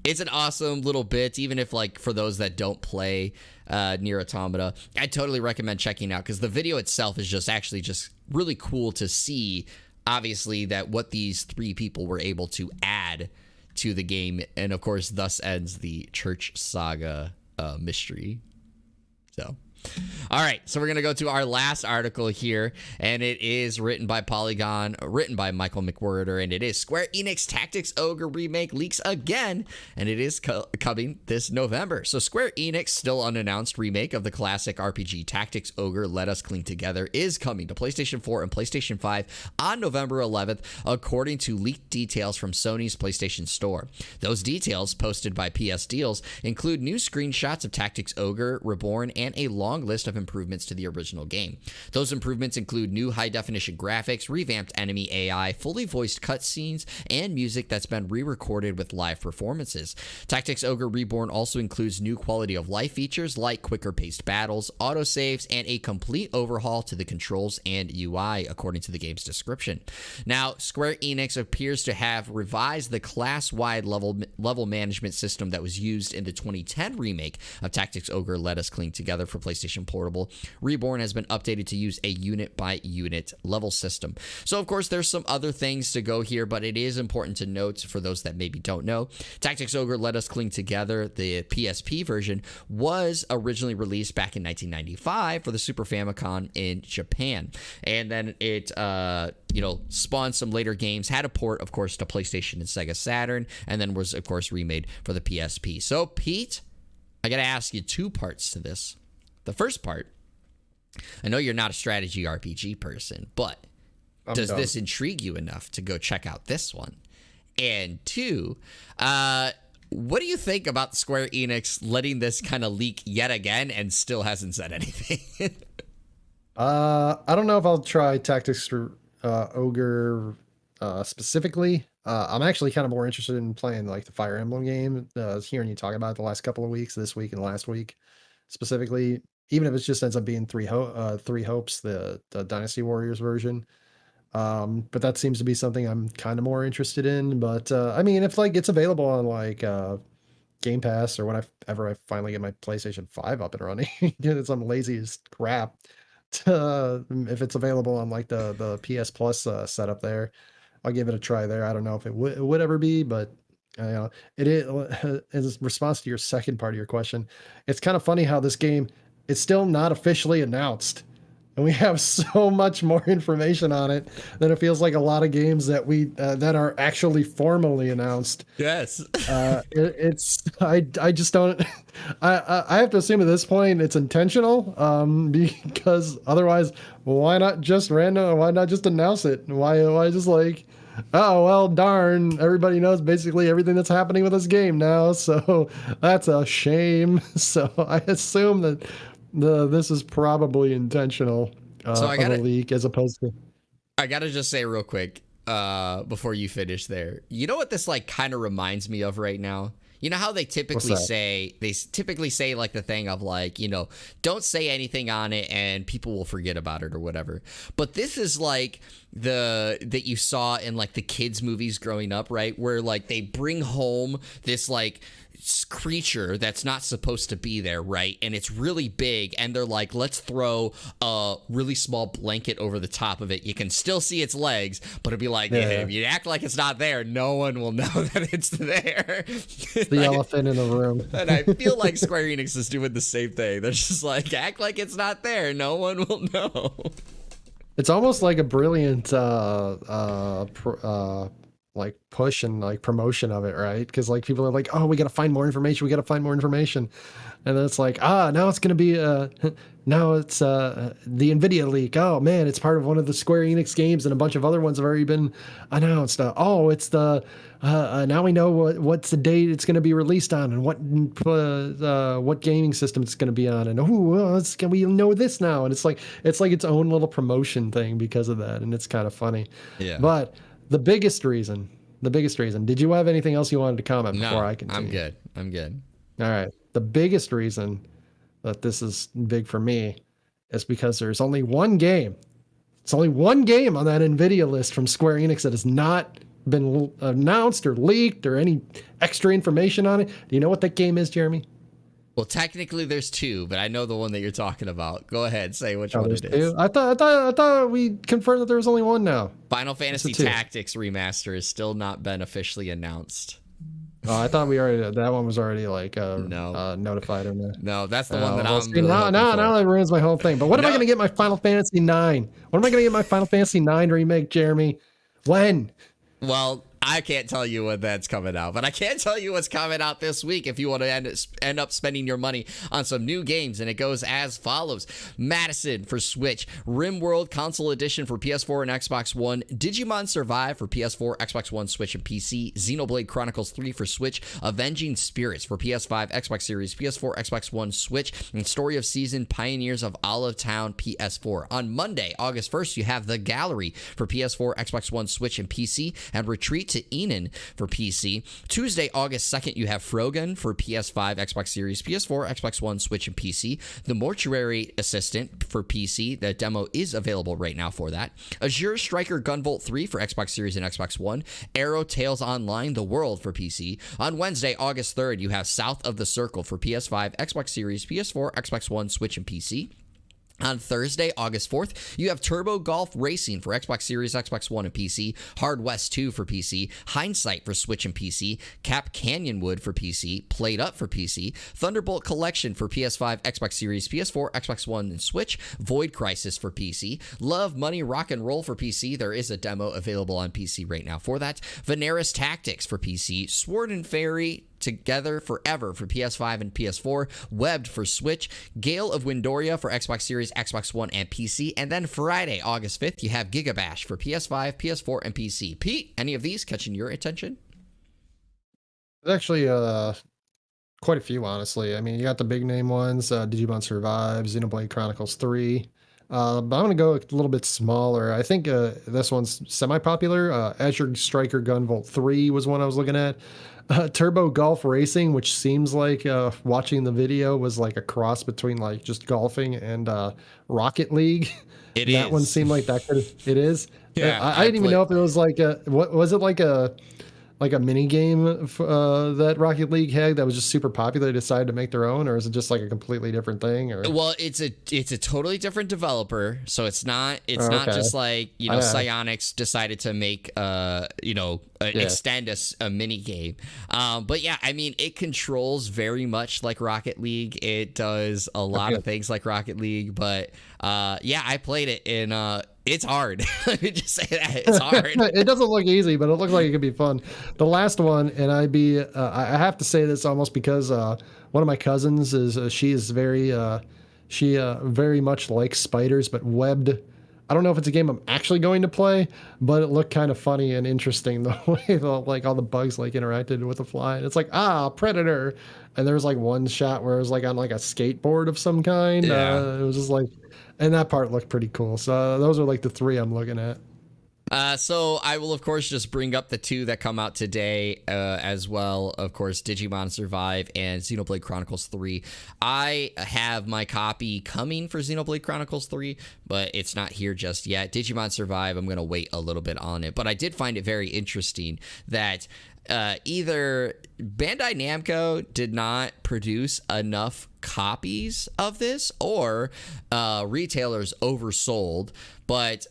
it's an awesome little bit, even if like for those that don't play Nier Automata, I totally recommend checking out, because the video itself is just actually just really cool to see, obviously, that what these three people were able to add to the game. And of course, thus ends the Church Saga mystery. So all right, so we're going to go to our last article here, and it is written by Polygon, written by Michael McWhorter, and it is Square Enix Tactics Ogre remake leaks again, and it is coming this November. So Square Enix still unannounced remake of the classic RPG Tactics Ogre Let Us Cling Together is coming to PlayStation 4 and PlayStation 5 on November 11th, according to leaked details from Sony's PlayStation Store. Those details, posted by PS Deals, include new screenshots of Tactics Ogre, Reborn, and a long list of improvements to the original game. Those improvements include new high-definition graphics, revamped enemy AI, fully voiced cutscenes, and music that's been re-recorded with live performances. Tactics Ogre Reborn also includes new quality-of-life features like quicker-paced battles, autosaves, and a complete overhaul to the controls and UI, according to the game's description. Now, Square Enix appears to have revised the class-wide level management system that was used in the 2010 remake of Tactics Ogre Let Us Cling Together for PlayStation Portable. Reborn has been updated to use a unit-by-unit level system. So, of course, there's some other things to go here, but it is important to note, for those that maybe don't know, Tactics Ogre Let Us Cling Together, the PSP version, was originally released back in 1995 for the Super Famicom in Japan. And then it spawned some later games, had a port, of course, to PlayStation and Sega Saturn, and then was, of course, remade for the PSP. So, Pete, I got to ask you two parts to this. The first part, I know you're not a strategy RPG person, but does this intrigue you enough to go check out this one? And two, what do you think about Square Enix letting this kind of leak yet again and still hasn't said anything? I don't know if I'll try Tactics Ogre specifically. I'm actually kind of more interested in playing like the Fire Emblem game. Hearing you talk about it the last couple of weeks, this week and last week specifically, even if it just ends up being Three Hopes, the Dynasty Warriors version. But that seems to be something I'm kind of more interested in. But I mean, if like it's available on like Game Pass, or whenever I finally get my PlayStation 5 up and running, it's I'm lazy as crap. If it's available on like the PS Plus setup there, I'll give it a try there. I don't know if it would ever be, but it is. In response to your second part of your question, it's kind of funny how this game, it's still not officially announced, and we have so much more information on it than it feels like a lot of games that we that are actually formally announced. Yes. I just don't. I have to assume at this point it's intentional, because otherwise, why not just announce it? Why just like oh, well, darn, everybody knows basically everything that's happening with this game now, so that's a shame. So I assume that this is probably intentional So of a leak as opposed to. I gotta just say real quick, before you finish there. You know what this like kind of reminds me of right now? You know how they typically say like the thing of like, don't say anything on it and people will forget about it or whatever. But this is like that you saw in like the kids movies growing up, right? Where like they bring home this like creature that's not supposed to be there, right? And it's really big, and they're like, let's throw a really small blanket over the top of it. You can still see its legs, but it'll be like, if you act like it's not there, no one will know that it's there. The elephant in the room. And I feel like Square Enix is doing the same thing. They're just like, act like it's not there, no one will know. It's almost like a brilliant like push and like promotion of it, right? Because like people are like, oh, we gotta find more information, and then it's like, now it's gonna be now it's the Nvidia leak. Oh man, it's part of one of the Square Enix games, and a bunch of other ones have already been announced. It's the now we know what's the date it's going to be released on, and what gaming system it's going to be on, and we know this now, and it's like its own little promotion thing because of that, and it's kind of funny. Yeah. But the biggest reason. Did you have anything else you wanted to comment before I continue? I'm good. All right. The biggest reason that this is big for me is because there's only one game. It's only one game on that Nvidia list from Square Enix that has not been announced or leaked or any extra information on it. Do you know what that game is, Jeremy? Well, technically there's two, but I know the one that you're talking about. Go ahead, say which one it is. I thought we confirmed that there was only one now. Final Fantasy Tactics Remaster has still not been officially announced. Oh, I thought that one was already like notified or not. No, that's the one that I'm really now that ruins my whole thing. But what am I going to get my Final Fantasy 9? When am I going to get my Final Fantasy 9 remake, Jeremy? When? Well, I can't tell you when that's coming out, but I can tell you what's coming out this week if you want to end up spending your money on some new games, and it goes as follows. Madison for Switch, RimWorld Console Edition for PS4 and Xbox One, Digimon Survive for PS4, Xbox One, Switch, and PC, Xenoblade Chronicles 3 for Switch, Avenging Spirits for PS5, Xbox Series, PS4, Xbox One, Switch, and Story of Season Pioneers of Olive Town PS4. On Monday, August 1st, you have The Gallery for PS4, Xbox One, Switch, and PC, and Retreat to Enon for PC. Tuesday, August 2nd, you have Frogun for PS5, Xbox Series, PS4, Xbox One, Switch, and PC. The Mortuary Assistant for PC. The demo is available right now for that. Azure Striker Gunvolt 3 for Xbox Series and Xbox One. Arrow Tales Online, The World for PC. On Wednesday, August 3rd, you have South of the Circle for PS5, Xbox Series, PS4, Xbox One, Switch, and PC. On Thursday, August 4th, you have Turbo Golf Racing for Xbox Series, Xbox One, and PC, Hard West 2 for PC, Hindsight for Switch and PC, Cap Canyonwood for PC, Played Up for PC, Thunderbolt Collection for PS5, Xbox Series, PS4, Xbox One, and Switch, Void Crisis for PC, Love, Money, Rock and Roll for PC. There is a demo available on PC right now for that. Veneris Tactics for PC, Sword and Fairy Together Forever for PS5 and PS4, Webbed for Switch, Gale of Windoria for Xbox Series, Xbox One, and PC. And then Friday, August 5th, you have Gigabash for PS5, PS4, and PC. Pete, any of these catching your attention? There's actually quite a few, honestly. I mean, you got the big name ones, Digimon Survive, Xenoblade Chronicles 3. But I'm going to go a little bit smaller. I think this one's semi-popular. Azure Striker Gunvolt 3 was one I was looking at. Turbo Golf Racing, which seems like watching the video was like a cross between like just golfing and Rocket League. That one seemed like that it is. Yeah, I didn't even know if it was like what was it like a mini game that Rocket League had that was just super popular. They decided to make their own, or is it just like a completely different thing? Or well, it's a totally different developer, so it's not just like Psyonix decided to make extend a mini game. But yeah, I mean, it controls very much like Rocket League. It does a lot of things like Rocket League, but I played it and it's hard. Let me just say that it's hard. It doesn't look easy, but it looks like it could be fun. The last one, and I have to say this almost because one of my cousins is she very much likes spiders, but webbed I don't know if it's a game I'm actually going to play, but it looked kind of funny and interesting the way like all the bugs like interacted with the fly. And it's like, predator. And there was like one shot where it was like on like a skateboard of some kind. Yeah. It was just like, and that part looked pretty cool. So those are like the three I'm looking at. So I will, of course, just bring up the two that come out today as well. Of course, Digimon Survive and Xenoblade Chronicles 3. I have my copy coming for Xenoblade Chronicles 3, but it's not here just yet. Digimon Survive, I'm going to wait a little bit on it. But I did find it very interesting that either Bandai Namco did not produce enough copies of this, or retailers oversold, but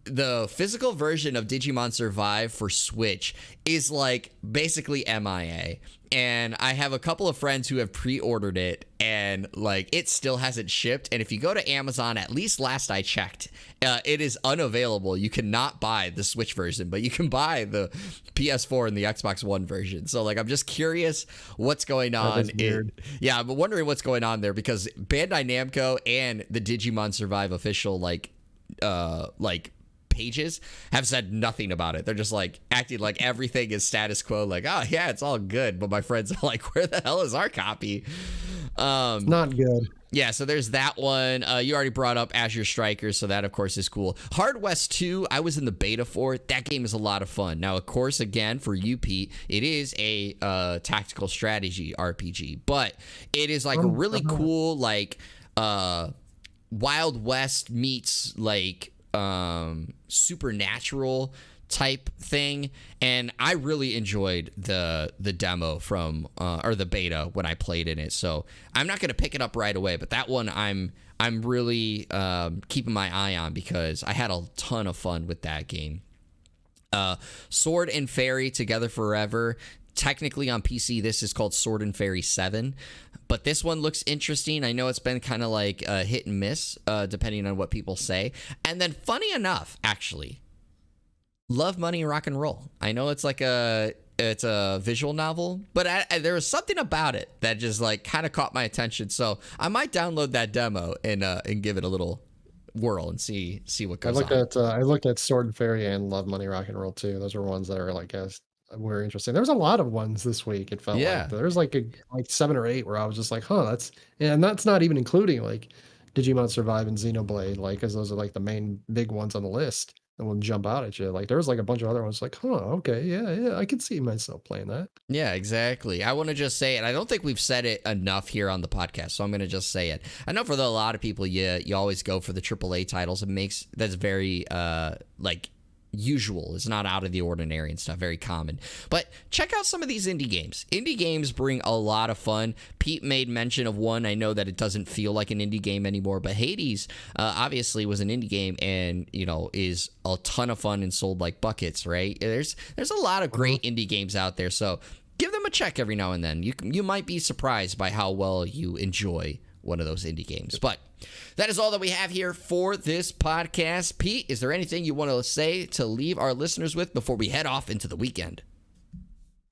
the physical version of Digimon Survive for Switch is like basically MIA. And I have a couple of friends who have pre-ordered it, and like it still hasn't shipped. And if you go to Amazon, at least last I checked, it is unavailable. You cannot buy the Switch version, but you can buy the PS4 and the Xbox One version. So like, I'm just curious what's going on. Yeah, I'm wondering what's going on there, because Bandai Namco and the Digimon Survive official like pages have said nothing about it. They're just like acting like everything is status quo, like, oh yeah, it's all good. But my friends are like, where the hell is our copy? It's not good. Yeah, so there's that one. You already brought up Azure Strikers, so that of course is cool. Hard West 2, I was in the beta for it. That game is a lot of fun. Now, of course, again, for you, Pete, it is a tactical strategy RPG, but it is like a really cool, like Wild West meets like supernatural type thing, and I really enjoyed the demo from or the beta when I played in it. So I'm not gonna pick it up right away, but that one I'm really keeping my eye on, because I had a ton of fun with that game. Sword and Fairy Together Forever. Technically on PC, this is called Sword and Fairy 7, but this one looks interesting. I know it's been kind of like hit and miss, depending on what people say. And then, funny enough, actually, Love, Money, Rock and Roll. I know it's like it's a visual novel, but there was something about it that just like kind of caught my attention. So I might download that demo and give it a little whirl and see what goes on. I looked at Sword and Fairy and Love, Money, Rock and Roll too. Those are ones that are like were interesting. There was a lot of ones this week. It felt like there's like 7 or 8 where I was just like, and that's not even including like Digimon Survive and Xenoblade, like, because those are like the main big ones on the list that will jump out at you. Like there was like a bunch of other ones like, okay, yeah, I could see myself playing that. Yeah, exactly. I want to just say it. I don't think we've said it enough here on the podcast, so I'm going to just say it. I know for a lot of people, you always go for the AAA titles. That's very like usual. It's not out of the ordinary and stuff, very common. But check out some of these indie games. Indie games bring a lot of fun. Pete made mention of one. I know that it doesn't feel like an indie game anymore, but Hades obviously was an indie game, and is a ton of fun and sold like buckets, right? There's a lot of great indie games out there, so give them a check every now and then. You might be surprised by how well you enjoy one of those indie games. But that is all that we have here for this podcast. Pete, is there anything you want to say to leave our listeners with before we head off into the weekend?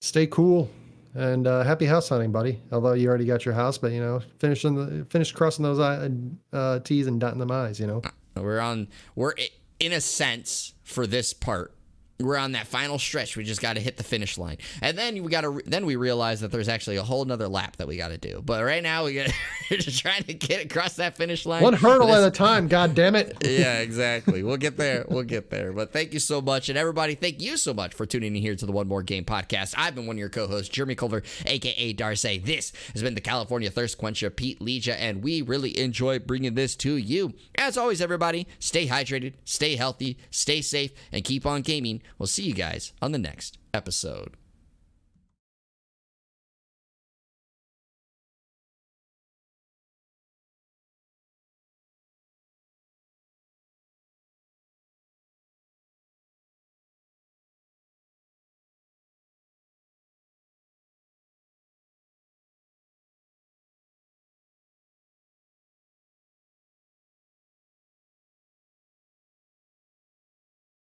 Stay cool and happy house hunting, buddy. Although you already got your house, but finish crossing those T's and dotting them I's. We're in a sense, for this part, we're on that final stretch. We just got to hit the finish line, and then we realize that there's actually a whole nother lap that we got to do. But right now we're just trying to get across that finish line, one hurdle at a time. God damn it! Yeah, exactly. We'll get there. But thank you so much, and everybody, thank you so much for tuning in here to the One More Game podcast. I've been one of your co-hosts, Jeremy Culver, aka Darce. This has been the California Thirst Quencher, Pete Legia, and we really enjoy bringing this to you. As always, everybody, stay hydrated, stay healthy, stay safe, and keep on gaming. We'll see you guys on the next episode.